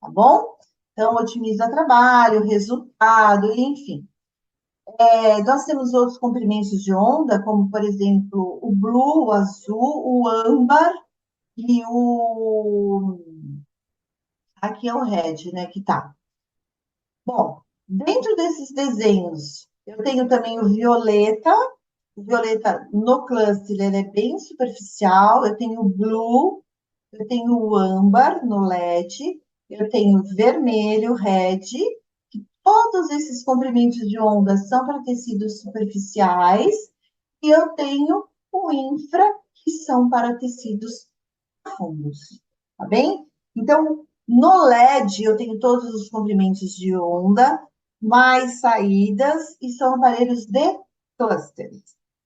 tá bom? Então, otimiza trabalho, resultado, enfim. Nós temos outros comprimentos de onda, como, por exemplo, o blue, o azul, o âmbar e o... Aqui é o red, né, que tá. Bom, dentro desses desenhos, eu tenho também o violeta. O violeta no cluster, ele é bem superficial. Eu tenho o blue, eu tenho o âmbar no LED, eu tenho vermelho, red. Todos esses comprimentos de onda são para tecidos superficiais. E eu tenho o infra, que são para tecidos profundos. Tá bem? Então, no LED, eu tenho todos os comprimentos de onda, mais saídas, e são aparelhos de clusters.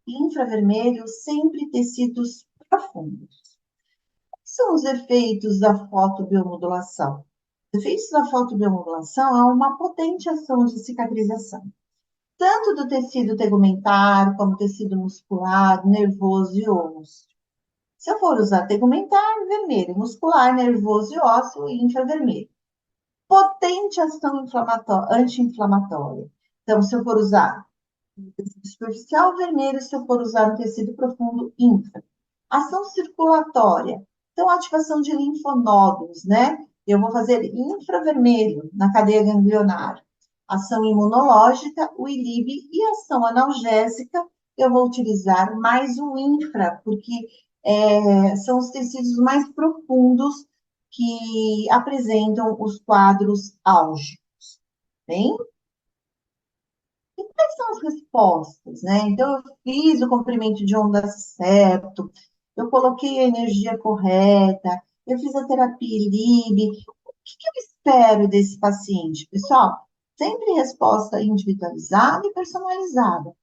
Infravermelho, sempre tecidos profundos. Quais são os efeitos da fotobiomodulação? Os efeitos da fotobiomodulação é uma potente ação de cicatrização, tanto do tecido tegumentar, como tecido muscular, nervoso e osso. Se eu for usar tegumentar, vermelho, muscular, nervoso e ósseo, infravermelho. Potente ação anti-inflamatória. Então, se eu for usar no tecido superficial, vermelho, se eu for usar no tecido profundo, infra. Ação circulatória. Então, ativação de linfonodos, né? Eu vou fazer infravermelho na cadeia ganglionar. Ação imunológica, o ILIB, e ação analgésica, eu vou utilizar mais o infra, porque são os tecidos mais profundos que apresentam os quadros álgicos, bem? Quais são as respostas, né? Então, eu fiz o comprimento de onda certo, eu coloquei a energia correta, eu fiz a terapia LIB. O que eu espero desse paciente? Pessoal, sempre resposta individualizada e personalizada.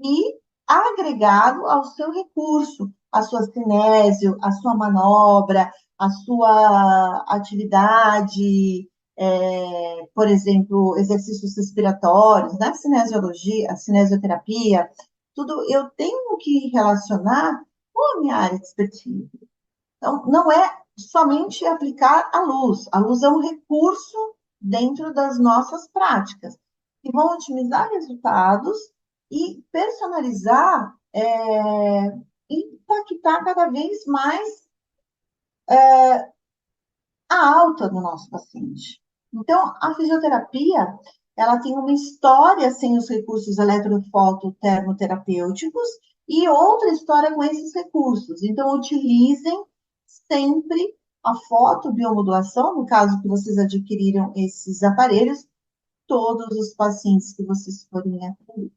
E agregado ao seu recurso, a sua cinésio, a sua manobra, a sua atividade, por exemplo, exercícios respiratórios, na cinesiologia, a cinesioterapia, tudo eu tenho que relacionar com a minha área de expertise. Então, não é somente aplicar a luz é um recurso dentro das nossas práticas, que vão otimizar resultados e personalizar, impactar cada vez mais a alta do nosso paciente. Então, a fisioterapia, ela tem uma história sem os recursos eletrofototermoterapêuticos e outra história com esses recursos. Então, utilizem sempre a fotobiomodulação, no caso que vocês adquiriram esses aparelhos, todos os pacientes que vocês forem atender.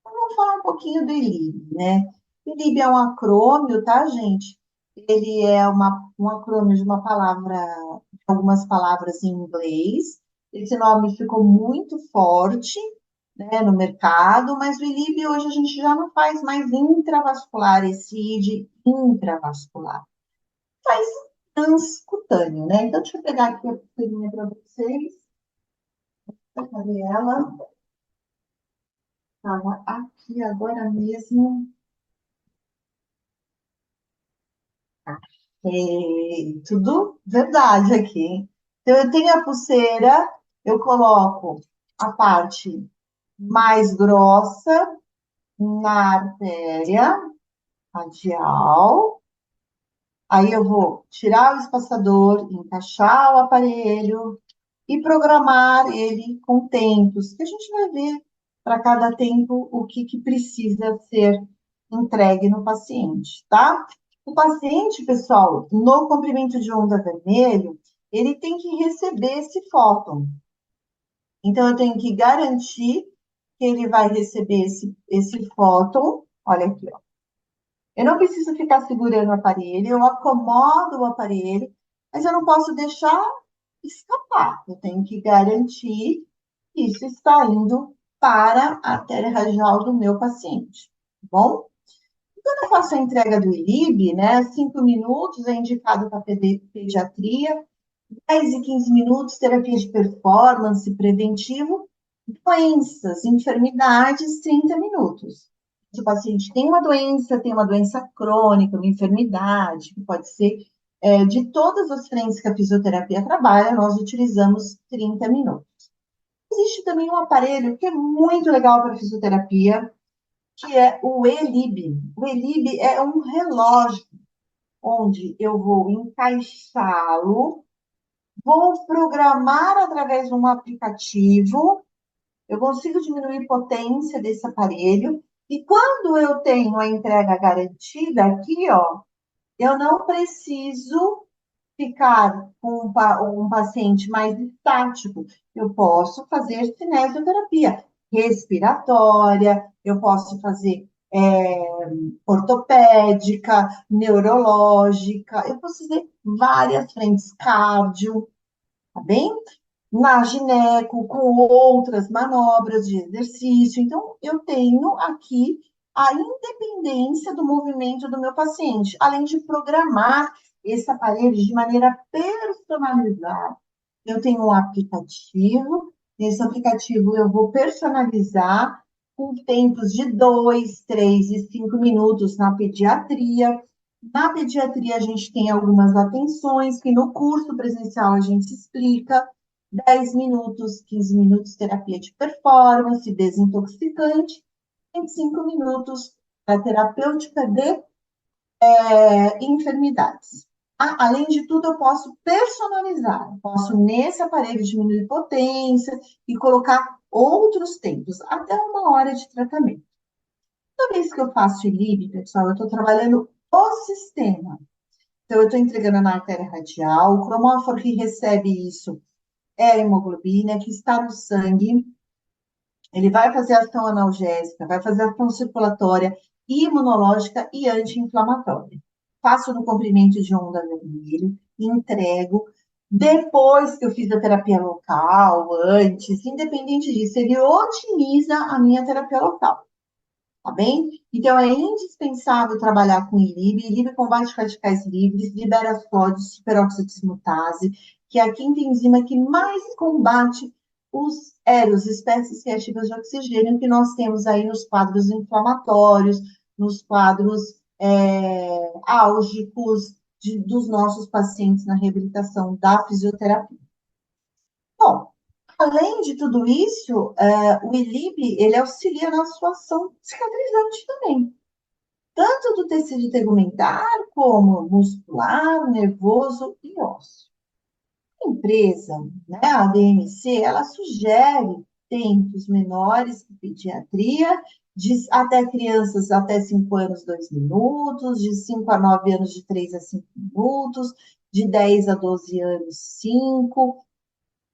Então, vamos falar um pouquinho do ILIB, né? ILIB é um acrônimo, tá, gente? Ele é um acrônimo de uma palavra, algumas palavras em inglês. Esse nome ficou muito forte, né, no mercado, mas o ILIB hoje a gente já não faz mais intravascular, esse ID intravascular. Faz transcutâneo, né? Então, deixa eu pegar aqui a pulseirinha para vocês. Cadê ela? Estava aqui agora mesmo. Tá. Tudo verdade aqui, hein? Então, eu tenho a pulseira, eu coloco a parte mais grossa na artéria radial. Aí eu vou tirar o espaçador, encaixar o aparelho e programar ele com tempos, que a gente vai ver para cada tempo o que precisa ser entregue no paciente, tá? O paciente, pessoal, no comprimento de onda vermelho, ele tem que receber esse fóton. Então, eu tenho que garantir que ele vai receber esse fóton. Olha aqui, ó. Eu não preciso ficar segurando o aparelho, eu acomodo o aparelho, mas eu não posso deixar escapar. Eu tenho que garantir que isso está indo para a artéria radial do meu paciente, tá bom? Quando eu faço a entrega do ILIB, né, 5 minutos é indicado para pediatria, 10 e 15 minutos terapia de performance, preventivo, doenças, enfermidades, 30 minutos. Se o paciente tem uma doença crônica, uma enfermidade, que pode ser de todas as frentes que a fisioterapia trabalha, nós utilizamos 30 minutos. Existe também um aparelho que é muito legal para fisioterapia, que é o ELIB. O ELIB é um relógio onde eu vou encaixá-lo, vou programar através de um aplicativo, eu consigo diminuir a potência desse aparelho, e quando eu tenho a entrega garantida aqui, ó, eu não preciso ficar com um paciente mais estático, eu posso fazer cinesioterapia respiratória, eu posso fazer ortopédica, neurológica, eu posso fazer várias frentes, cardio, tá bem? Na gineco, com outras manobras de exercício. Então, eu tenho aqui a independência do movimento do meu paciente, além de programar esse aparelho de maneira personalizada. Eu tenho um aplicativo, nesse aplicativo eu vou personalizar com tempos de 2, 3 e 5 minutos na pediatria. Na pediatria, a gente tem algumas atenções que no curso presencial a gente explica. 10 minutos, 15 minutos terapia de performance, desintoxicante, 25 minutos para terapêutica de enfermidades. Além de tudo, eu posso personalizar, eu posso nesse aparelho diminuir potência e colocar outros tempos, até 1 hora de tratamento. Toda vez que eu faço ILIB, pessoal, eu estou trabalhando o sistema. Então, eu estou entregando na artéria radial, o cromóforo que recebe isso é a hemoglobina, que está no sangue, ele vai fazer ação analgésica, vai fazer ação circulatória, imunológica e anti-inflamatória. Faço no comprimento de onda vermelho, entrego. Depois que eu fiz a terapia local, antes, independente disso, ele otimiza a minha terapia local, tá bem? Então, é indispensável trabalhar com ILIB. ILIB combate radicais livres, libera as clodes, superóxido dismutase, que é a quinta enzima que mais combate os EROS, espécies reativas de oxigênio, que nós temos aí nos quadros inflamatórios, nos quadros álgicos dos nossos pacientes na reabilitação da fisioterapia. Bom, além de tudo isso, o ILIB, ele auxilia na sua ação cicatrizante também, tanto do tecido tegumentar, como muscular, nervoso e ósseo. A empresa, né, a DMC, ela sugere tempos menores de pediatria, até crianças até 5 anos, 2 minutos, de 5 a 9 anos, de 3 a 5 minutos, de 10 a 12 anos, 5.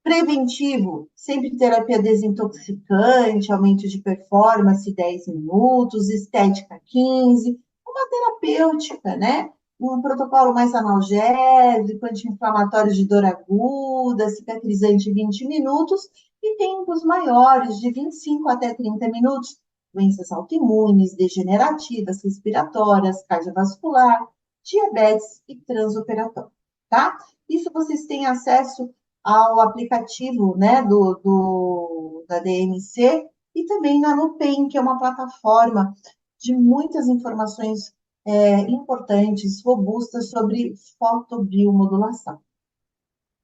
Preventivo, sempre terapia desintoxicante, aumento de performance 10 minutos, estética 15, uma terapêutica, né? Um protocolo mais analgésico, anti-inflamatório de dor aguda, cicatrizante 20 minutos e tempos maiores, de 25 até 30 minutos, doenças autoimunes, degenerativas, respiratórias, cardiovascular, diabetes e transoperatório, tá? Isso vocês têm acesso ao aplicativo, né, da DMC e também na Nupen, que é uma plataforma de muitas informações importantes, robustas sobre fotobiomodulação.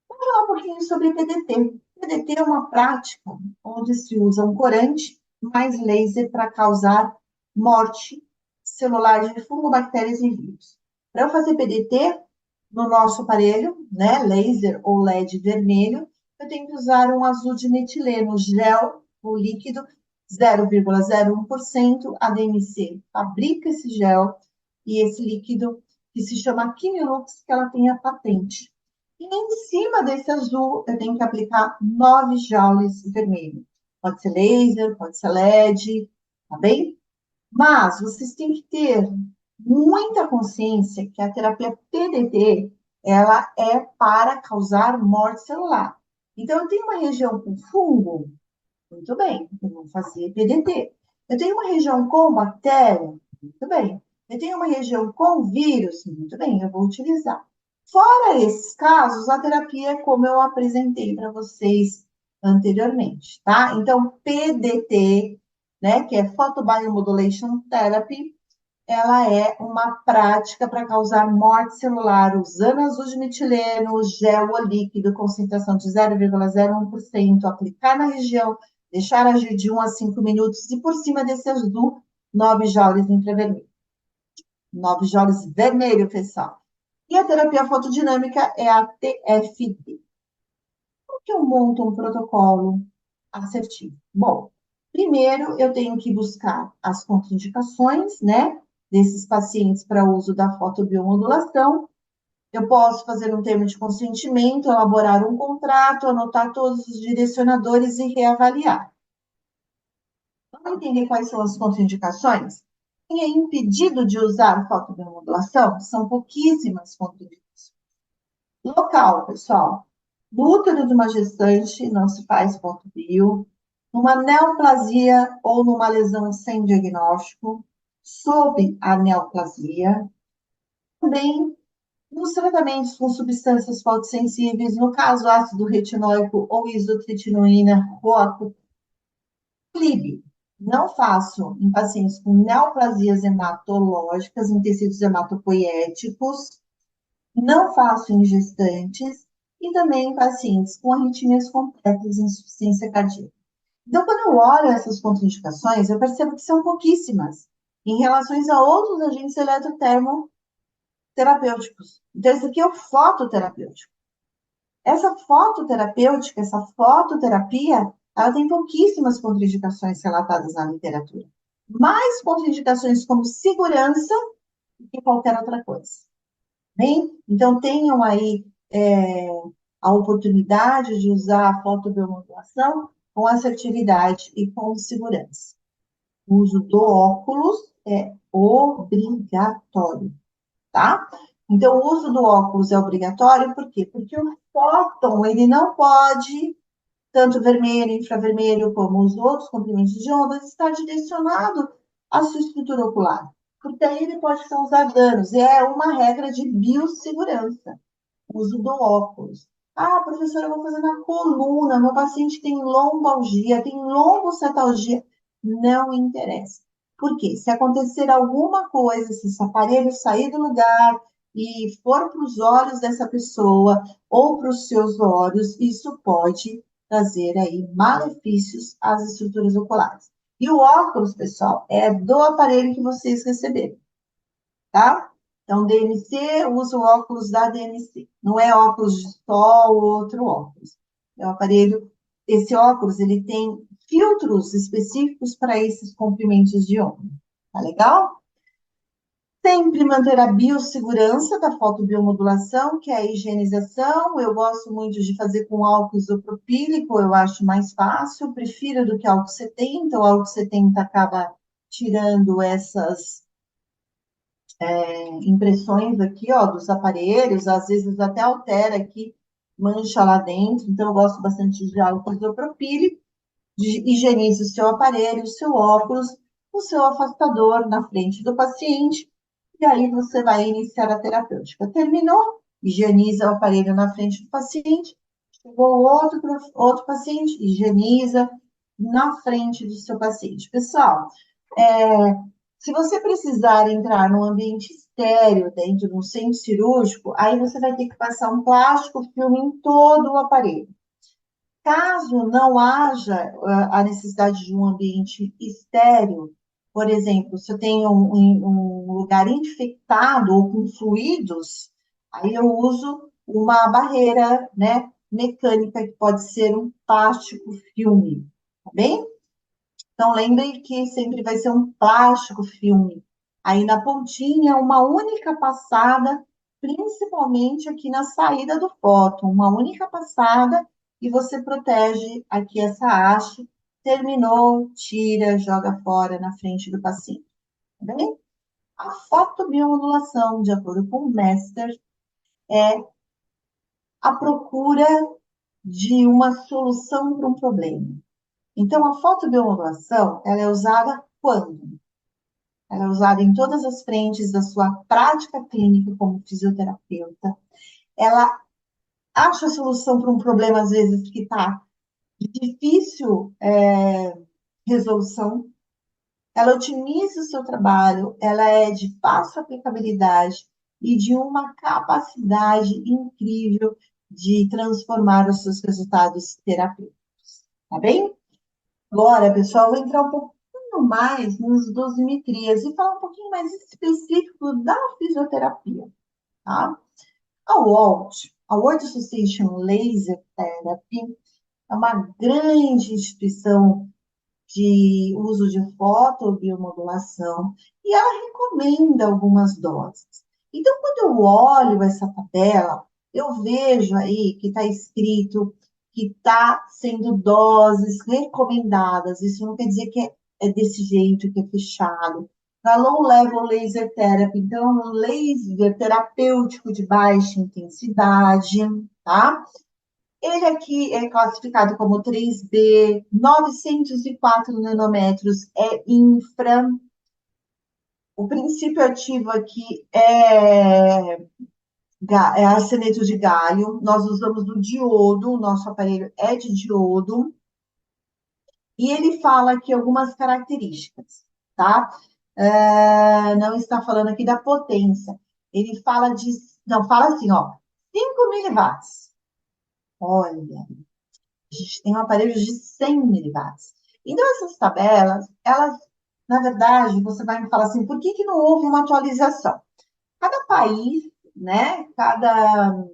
Vamos falar um pouquinho sobre PDT. PDT é uma prática onde se usa um corante mais laser para causar morte celular de fungo, bactérias e vírus. Para eu fazer PDT no nosso aparelho, né, laser ou LED vermelho, eu tenho que usar um azul de metileno, gel ou líquido, 0,01%. A DMC fabrica esse gel e esse líquido que se chama Quimilux, que ela tem a patente. E em cima desse azul, eu tenho que aplicar 9 joules vermelho. Pode ser laser, pode ser LED, tá bem? Mas vocês têm que ter muita consciência que a terapia PDT, ela é para causar morte celular. Então, eu tenho uma região com fungo, muito bem, eu vou fazer PDT. Eu tenho uma região com bactéria, muito bem. Eu tenho uma região com vírus, muito bem, eu vou utilizar. Fora esses casos, a terapia é como eu apresentei para vocês anteriormente, tá? Então, PDT, né, que é Photobiomodulation Therapy, ela é uma prática para causar morte celular usando azul de metileno, gel ou líquido, concentração de 0,01%, aplicar na região, deixar agir de 1 a 5 minutos e por cima desse azul, 9 joules intravermelho. 9 joules vermelho, pessoal. E a terapia fotodinâmica é a TFD. Como que eu monto um protocolo assertivo? Bom, primeiro eu tenho que buscar as contraindicações, né, desses pacientes para uso da fotobiomodulação. Eu posso fazer um termo de consentimento, elaborar um contrato, anotar todos os direcionadores e reavaliar. Vamos entender quais são as contraindicações? Quem é impedido de usar fotobiomodulação são pouquíssimas contraindicações. Local, pessoal. No útero de uma gestante não se faz fotobio. Numa neoplasia ou numa lesão sem diagnóstico, sob a neoplasia. Também nos tratamentos com substâncias fotossensíveis, no caso ácido retinóico ou isotretinoína, ROAC, CLIB. Não faço em pacientes com neoplasias hematológicas, em tecidos hematopoiéticos, não faço em gestantes e também em pacientes com arritmias completas e insuficiência cardíaca. Então, quando eu olho essas contraindicações, eu percebo que são pouquíssimas em relação a outros agentes eletrotermoterapêuticos. Então, esse aqui é o fototerapêutico. Essa fototerapêutica, essa fototerapia, ela tem pouquíssimas contraindicações relatadas na literatura. Mais contraindicações como segurança do que qualquer outra coisa. Bem? Então, tenham aí a oportunidade de usar a fotobiomodulação com assertividade e com segurança. O uso do óculos é obrigatório, tá? Então, o uso do óculos é obrigatório, por quê? Porque o fóton, ele não pode, tanto vermelho, infravermelho, como os outros comprimentos de ondas, estar direcionado à sua estrutura ocular. Porque aí ele pode causar danos. E é uma regra de biossegurança, o uso do óculos. Ah, professora, eu vou fazer na coluna, meu paciente tem lombalgia, tem lombocetalgia. Não interessa. Por quê? Se acontecer alguma coisa, se esse aparelho sair do lugar e for para os olhos dessa pessoa ou para os seus olhos, isso pode trazer aí malefícios às estruturas oculares. E o óculos, pessoal, é do aparelho que vocês receberam, tá? Então, DMC, usa o óculos da DMC. Não é óculos de sol ou outro óculos. É o aparelho, esse óculos, ele tem filtros específicos para esses comprimentos de onda. Tá legal? Sempre manter a biossegurança da fotobiomodulação, que é a higienização. Eu gosto muito de fazer com álcool isopropílico, eu acho mais fácil. Prefiro do que álcool 70. O álcool 70 acaba tirando essas impressões aqui, ó, dos aparelhos, às vezes até altera aqui, mancha lá dentro, então eu gosto bastante de álcool isopropílico, higienize o seu aparelho, o seu óculos, o seu afastador na frente do paciente, e aí você vai iniciar a terapêutica. Terminou, higieniza o aparelho na frente do paciente, chegou outro paciente, higieniza na frente do seu paciente. Pessoal, Se você precisar entrar num ambiente estéreo dentro de um centro cirúrgico, aí você vai ter que passar um plástico filme em todo o aparelho. Caso não haja a necessidade de um ambiente estéreo, por exemplo, se eu tenho um lugar infectado ou com fluidos, aí eu uso uma barreira, né, mecânica, que pode ser um plástico filme, tá bem? Então, lembre que sempre vai ser um plástico filme. Aí na pontinha, uma única passada, principalmente aqui na saída do fóton, uma única passada e você protege aqui essa haste. Terminou, tira, joga fora na frente do paciente. Tá bem? A fotobiomodulação, de acordo com o Messer, é a procura de uma solução para um problema. Então, a fotobiomodulação, ela é usada quando? Ela é usada em todas as frentes da sua prática clínica como fisioterapeuta. Ela acha a solução para um problema, às vezes, que está de difícil resolução. Ela otimiza o seu trabalho, ela é de fácil aplicabilidade e de uma capacidade incrível de transformar os seus resultados terapêuticos. Tá bem? Agora, pessoal, vou entrar um pouquinho mais nas dosimetrias e falar um pouquinho mais específico da fisioterapia, tá? A World Association Laser Therapy é uma grande instituição de uso de fotobiomodulação e ela recomenda algumas doses. Então, quando eu olho essa tabela, eu vejo aí que está escrito que está sendo doses recomendadas. Isso não quer dizer que é desse jeito, que é fechado. Para low level laser therapy, então, um laser terapêutico de baixa intensidade, tá? Ele aqui é classificado como 3B, 904 nanômetros é infra. O princípio ativo aqui é arseneto de galho. Nós usamos o diodo, o nosso aparelho é de diodo. E ele fala aqui algumas características, tá? Não está falando aqui da potência. Ele fala de. Não, fala assim, ó, 5 miliwatts. Olha, a gente tem um aparelho de 100 miliwatts. Então, essas tabelas, elas, na verdade, você vai me falar assim, por que não houve uma atualização? Cada país, né, cada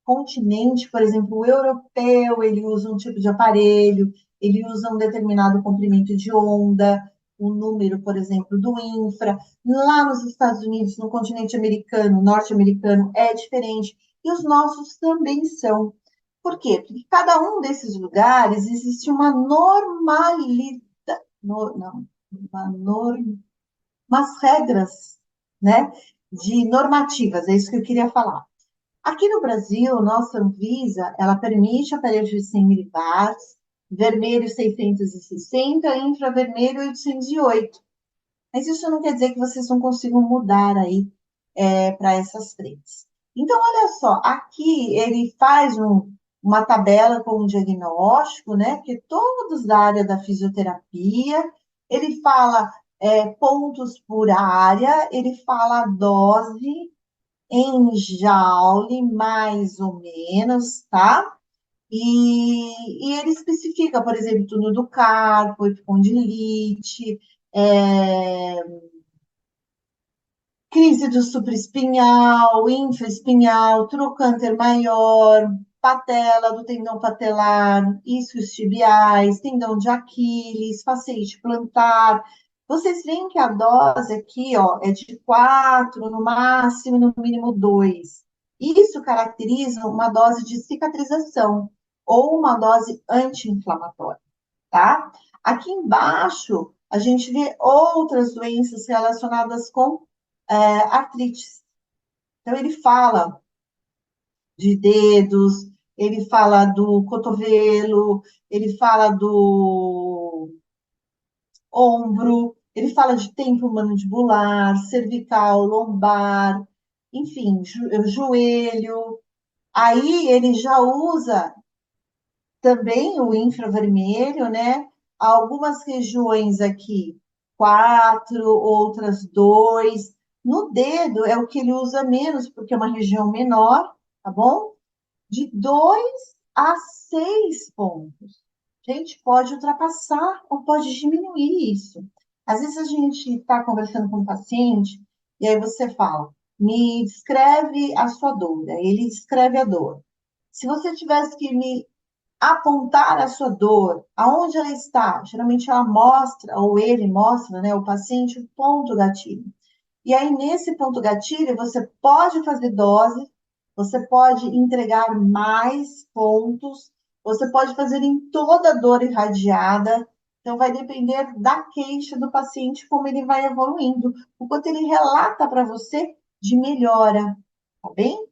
continente, por exemplo, o europeu, ele usa um tipo de aparelho, ele usa um determinado comprimento de onda, o número, por exemplo, do infra. Lá nos Estados Unidos, no continente americano, norte-americano, é diferente. E os nossos também são. Por quê? Porque cada um desses lugares existe uma normalidade, não, umas regras, né, de normativas, é isso que eu queria falar. Aqui no Brasil, nossa Anvisa, ela permite aparelhos de 100 miliwatts, vermelho 660, infravermelho 808. Mas isso não quer dizer que vocês não consigam mudar aí para essas frentes. Então, olha só, aqui ele faz uma tabela com um diagnóstico, né? Que todos da área da fisioterapia, ele fala pontos por área, ele fala dose em joule, mais ou menos, tá? E ele especifica, por exemplo, túnel do carpo, epicondilite, é, crise do supraespinhal, infraespinhal, trocânter maior, patela do tendão patelar, isquios tibiais, tendão de Aquiles, facete plantar. Vocês veem que a dose aqui, ó, é de 4, no máximo, no mínimo 2. Isso caracteriza uma dose de cicatrização ou uma dose anti-inflamatória, tá? Aqui embaixo, a gente vê outras doenças relacionadas com artrites. Então, ele fala de dedos, ele fala do cotovelo, ele fala do ombro, ele fala de tempo mandibular, cervical, lombar, enfim, joelho. Aí ele já usa também o infravermelho, né? Algumas regiões aqui 4, outras 2. No dedo é o que ele usa menos, porque é uma região menor, tá bom? De 2 a 6 pontos. A gente pode ultrapassar ou pode diminuir isso. Às vezes a gente está conversando com o paciente e aí você fala, me descreve a sua dor. Aí ele descreve a dor. Se você tivesse que me apontar a sua dor, aonde ela está, geralmente ela mostra, ou ele mostra, né, o paciente, o ponto gatilho. E aí, nesse ponto gatilho, você pode fazer dose, você pode entregar mais pontos, você pode fazer em toda a dor irradiada. Então, vai depender da queixa do paciente, como ele vai evoluindo, o quanto ele relata para você de melhora, tá bem?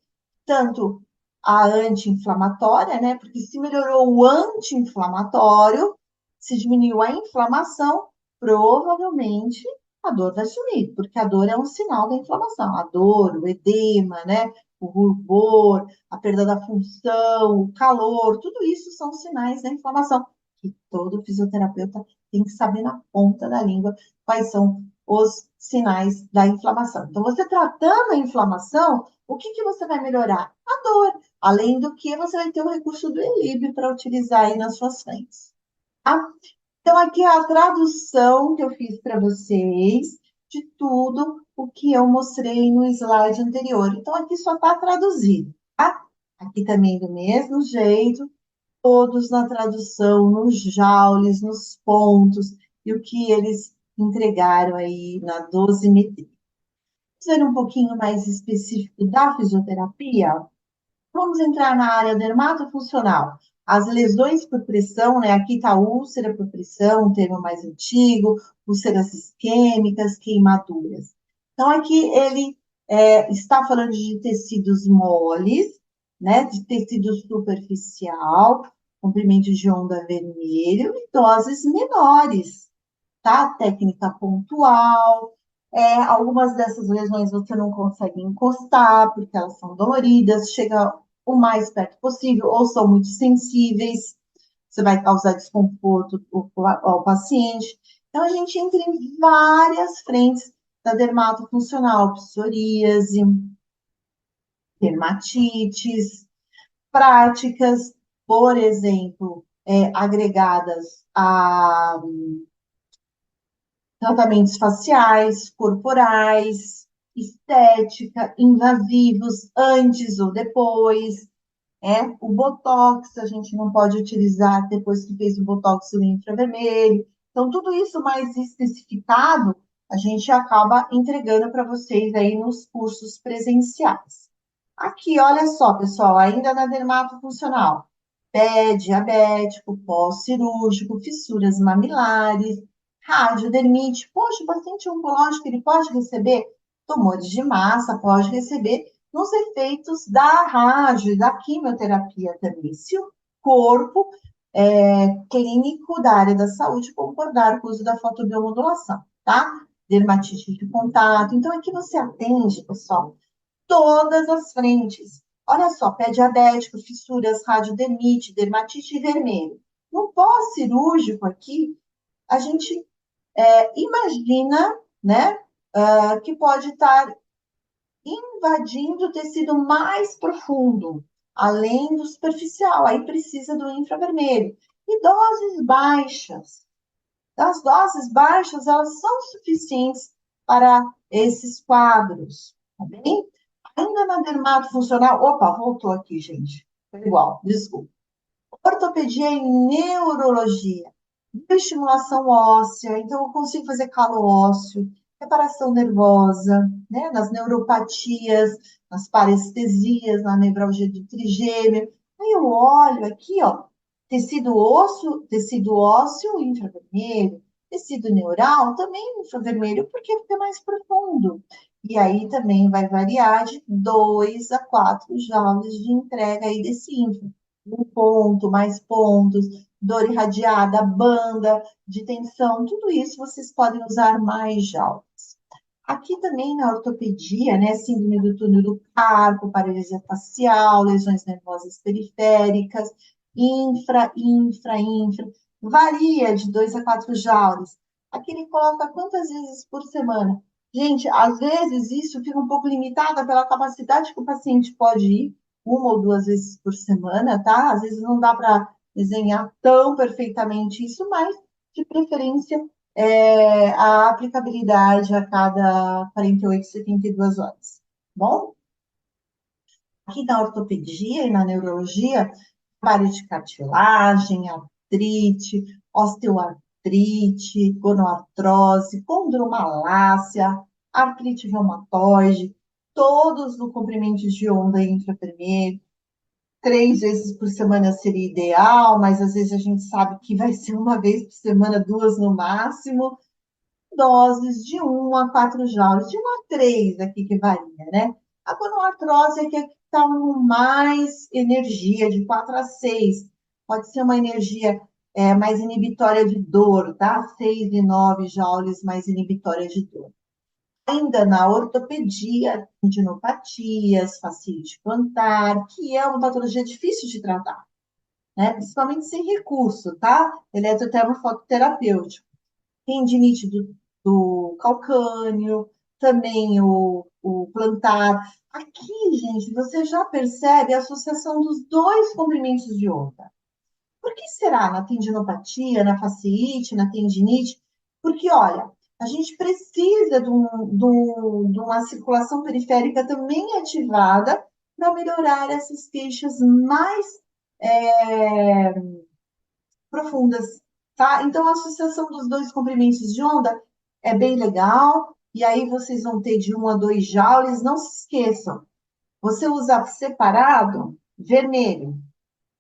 Tanto a anti-inflamatória, né? Porque se melhorou o anti-inflamatório, se diminuiu a inflamação, provavelmente a dor vai sumir, porque a dor é um sinal da inflamação. A dor, o edema, né? O rubor, a perda da função, o calor, tudo isso são sinais da inflamação, que todo fisioterapeuta tem que saber na ponta da língua quais são os sinais da inflamação. Então, você tratando a inflamação, o que você vai melhorar? A dor. Além do que, você vai ter o recurso do equilíbrio para utilizar aí nas suas frentes. Tá? Então, aqui é a tradução que eu fiz para vocês de tudo o que eu mostrei no slide anterior. Então, aqui só está traduzido, tá? Aqui também do mesmo jeito, todos na tradução, nos joules, nos pontos, e o que eles entregaram aí na dosimetria. Ser um pouquinho mais específico da fisioterapia, vamos entrar na área dermatofuncional. As lesões por pressão, né? Aqui está úlcera por pressão, um termo mais antigo, úlceras isquêmicas, queimaduras. Então, aqui ele está falando de tecidos moles, né? De tecido superficial, comprimento de onda vermelho e doses menores, tá? Técnica pontual. Algumas dessas lesões você não consegue encostar, porque elas são doloridas, chega o mais perto possível, ou são muito sensíveis, você vai causar desconforto ao paciente. Então, a gente entra em várias frentes da dermatofuncional, psoríase, dermatites, práticas, por exemplo, agregadas a tratamentos faciais, corporais, estética, invasivos, antes ou depois. O botox, a gente não pode utilizar depois que fez o botox no infravermelho. Então, tudo isso mais especificado, a gente acaba entregando para vocês aí nos cursos presenciais. Aqui, olha só, pessoal, ainda na dermatofuncional. Pé diabético, pós-cirúrgico, fissuras mamilares, radiodermite. Poxa, o paciente oncológico, ele pode receber tumores de massa, pode receber nos efeitos da rádio e da quimioterapia também. Se o corpo clínico da área da saúde concordar com o uso da fotobiomodulação, tá? Dermatite de contato. Então, aqui você atende, pessoal, todas as frentes. Olha só, pé diabético, fissuras, radiodermite, dermatite vermelho. No pós-cirúrgico aqui, a gente imagina, né, que pode estar invadindo o tecido mais profundo, além do superficial. Aí precisa do infravermelho. E doses baixas. As doses baixas, elas são suficientes para esses quadros, tá bem? Ainda na dermatofuncional, opa, voltou aqui, gente. Foi igual, desculpa. Ortopedia e neurologia. Estimulação óssea, então eu consigo fazer calo ósseo, reparação nervosa, né? Nas neuropatias, nas parestesias, na nevralgia do trigêmeo. Aí eu olho aqui, ó, tecido ósseo infravermelho, tecido neural também infravermelho, porque fica mais profundo. E aí também vai variar de 2 a 4 joules de entrega aí desse infra. Um ponto, mais pontos, dor irradiada, banda de tensão, tudo isso vocês podem usar mais joules. Aqui também na ortopedia, né, síndrome do túnel do carpo, paralisia facial, lesões nervosas periféricas, infra, varia de 2 a 4 joules. Aqui ele coloca quantas vezes por semana. Gente, às vezes isso fica um pouco limitada pela capacidade que o paciente pode ir, uma ou duas vezes por semana, tá? Às vezes não dá para desenhar tão perfeitamente isso, mas de preferência a aplicabilidade a cada 48, 72 horas. Bom, aqui na ortopedia e na neurologia, trabalho de cartilagem, artrite, osteoartrite, gonoartrose, condromalácia, artrite reumatoide, todos no comprimento de onda intrapermeável. 3 vezes por semana seria ideal, mas às vezes a gente sabe que vai ser uma vez por semana, duas no máximo. Doses de 1 a 4 joules, de 1 a 3 aqui que varia, né? A gonoartrose é que está mais energia, de 4 a 6. Pode ser uma energia mais inibitória de dor, tá? 6 e 9 joules mais inibitória de dor. Ainda na ortopedia, tendinopatias, fasciite plantar, que é uma patologia difícil de tratar, né? Principalmente sem recurso, tá? Eletrotermofototerapêutico. Tendinite do calcâneo, também o plantar. Aqui, gente, você já percebe a associação dos dois comprimentos de onda. Por que será na tendinopatia, na fasciite, na tendinite? Porque, olha, a gente precisa de uma circulação periférica também ativada para melhorar essas queixas mais é, profundas, tá? Então, a associação dos dois comprimentos de onda é bem legal, e aí vocês vão ter de 1 a 2 joules, não se esqueçam, você usa separado, vermelho,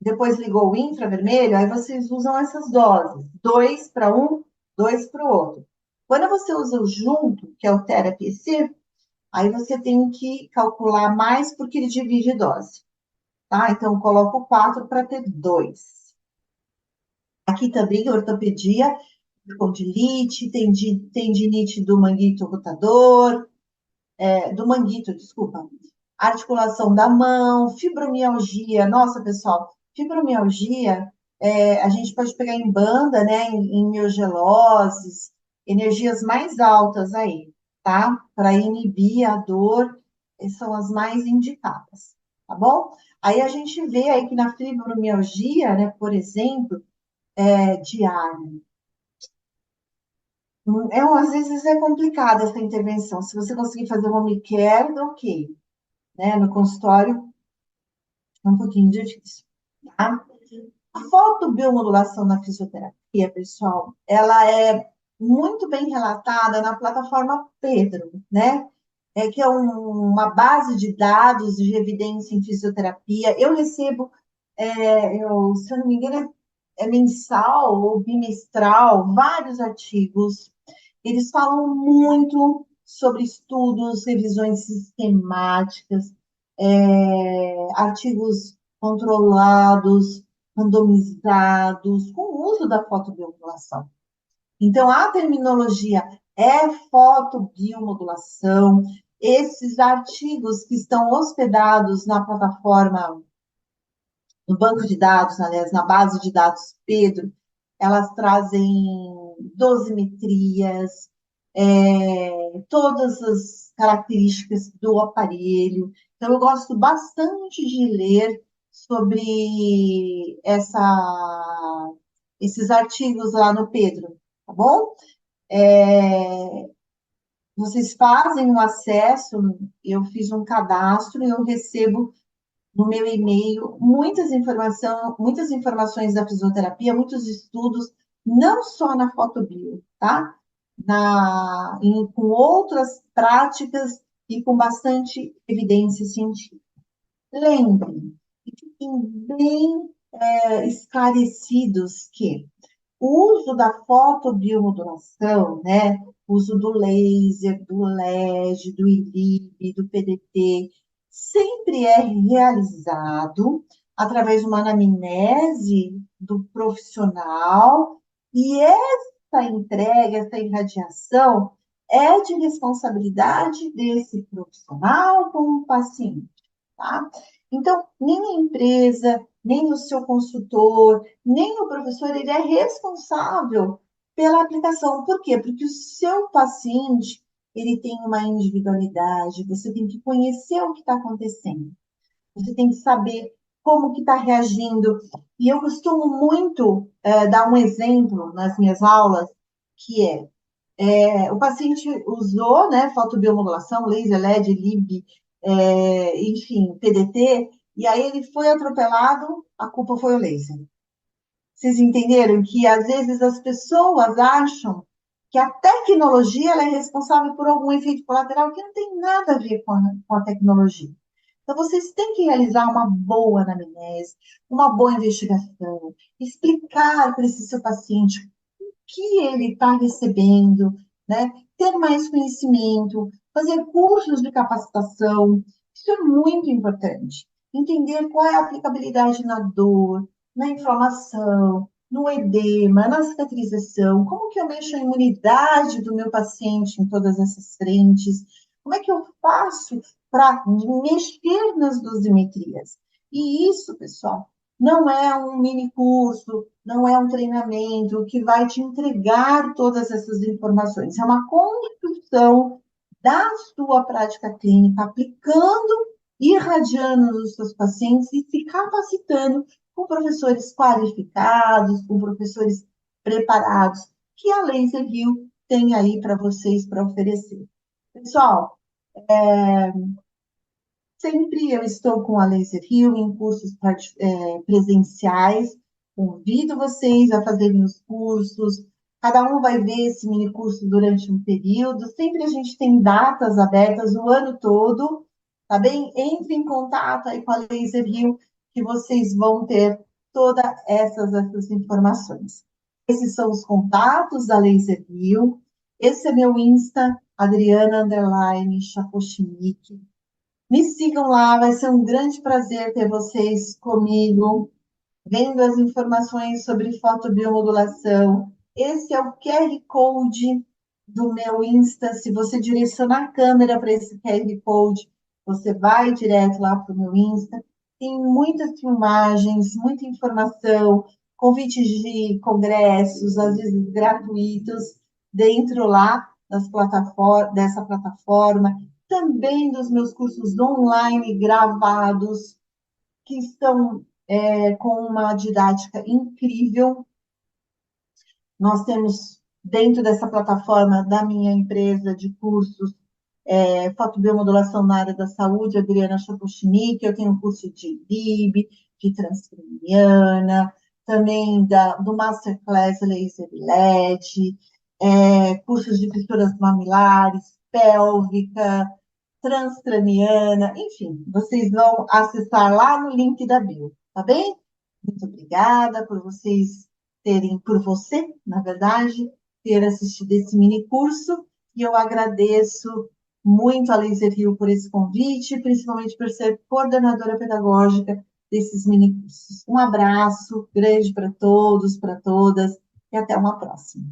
depois ligou o infravermelho, aí vocês usam essas doses, 2 para um, 2 para o outro. Quando você usa o junto, que é o TheraPC, aí você tem que calcular mais porque ele divide dose, tá? Então, eu coloco 4 para ter 2. Aqui também, ortopedia, condilite, tendinite do manguito rotador, do manguito, desculpa, articulação da mão, fibromialgia. Nossa, pessoal, fibromialgia, a gente pode pegar em banda, né, em miogeloses, energias mais altas aí, tá? Para inibir a dor, são as mais indicadas, tá bom? Aí a gente vê aí que na fibromialgia, né, por exemplo, diária. Às vezes é complicada essa intervenção. Se você conseguir fazer uma home care, ok. Né? No consultório é um pouquinho difícil. Tá? A fotobiomodulação na fisioterapia, pessoal, ela é muito bem relatada na plataforma Pedro, né? Que é uma base de dados de evidência em fisioterapia. Eu recebo, se eu não me engano, é mensal ou bimestral, vários artigos. Eles falam muito sobre estudos, revisões sistemáticas, artigos controlados, randomizados, com o uso da fotobiomodulação. Então, a terminologia é fotobiomodulação. Esses artigos que estão hospedados na plataforma, no banco de dados, aliás, na base de dados Pedro, elas trazem dosimetrias, todas as características do aparelho. Então, eu gosto bastante de ler sobre esses artigos lá no Pedro, tá bom? Vocês fazem o acesso, eu fiz um cadastro e eu recebo no meu e-mail muitas informações da fisioterapia, muitos estudos, não só na fotobio, tá? Com outras práticas e com bastante evidência científica. Lembrem, e fiquem bem esclarecidos que o uso da fotobiomodulação, né, o uso do laser, do LED, do ILIB, do PDT, sempre é realizado através de uma anamnese do profissional, e essa entrega, essa irradiação é de responsabilidade desse profissional com o paciente, tá? Então, nem a empresa, nem o seu consultor, nem o professor, ele é responsável pela aplicação. Por quê? Porque o seu paciente, ele tem uma individualidade, você tem que conhecer o que está acontecendo. Você tem que saber como que está reagindo. E eu costumo muito dar um exemplo nas minhas aulas, que o paciente usou, né, fotobiomodulação, laser, LED, LIB, enfim, PDT, e aí ele foi atropelado, a culpa foi o laser. Vocês entenderam que às vezes as pessoas acham que a tecnologia ela é responsável por algum efeito colateral que não tem nada a ver com a tecnologia. Então, vocês têm que realizar uma boa anamnese, uma boa investigação, explicar para esse seu paciente o que ele está recebendo, né? Ter mais conhecimento, fazer cursos de capacitação. Isso é muito importante. Entender qual é a aplicabilidade na dor, na inflamação, no edema, na cicatrização, como que eu mexo a imunidade do meu paciente em todas essas frentes, como é que eu faço para mexer nas dosimetrias. E isso, pessoal, não é um mini curso, não é um treinamento que vai te entregar todas essas informações. É uma construção da sua prática clínica, aplicando, irradiando nos seus pacientes e se capacitando com professores qualificados, com professores preparados, que a Laser Hill tem aí para vocês para oferecer. Pessoal, sempre eu estou com a Laser Hill em cursos presenciais. Convido vocês a fazerem os cursos. Cada um vai ver esse mini curso durante um período. Sempre a gente tem datas abertas o ano todo, tá bem? Entre em contato aí com a Laser Hill, que vocês vão ter todas essas informações. Esses são os contatos da Laser Hill. Esse é meu Insta, Adriana_Chapochnik. Me sigam lá, vai ser um grande prazer ter vocês comigo, vendo as informações sobre fotobiomodulação. Esse é o QR Code do meu Insta. Se você direcionar a câmera para esse QR Code, você vai direto lá para o meu Insta. Tem muitas filmagens, muita informação, convites de congressos, às vezes gratuitos, dentro lá dessa plataforma. Também dos meus cursos online gravados, que estão com uma didática incrível. Nós temos, dentro dessa plataforma da minha empresa de cursos, fotobiomodulação na área da saúde, Adriana Chapochnik, eu tenho curso de LIB, de transcraniana, também do Masterclass Laser LED, cursos de fissuras mamilares, pélvica, transcraniana, enfim, vocês vão acessar lá no link da bio, tá bem? Muito obrigada por você, na verdade, ter assistido esse mini curso, e eu agradeço muito a Laser Hill por esse convite, principalmente por ser coordenadora pedagógica desses mini cursos. Um abraço grande para todos, para todas, e até uma próxima.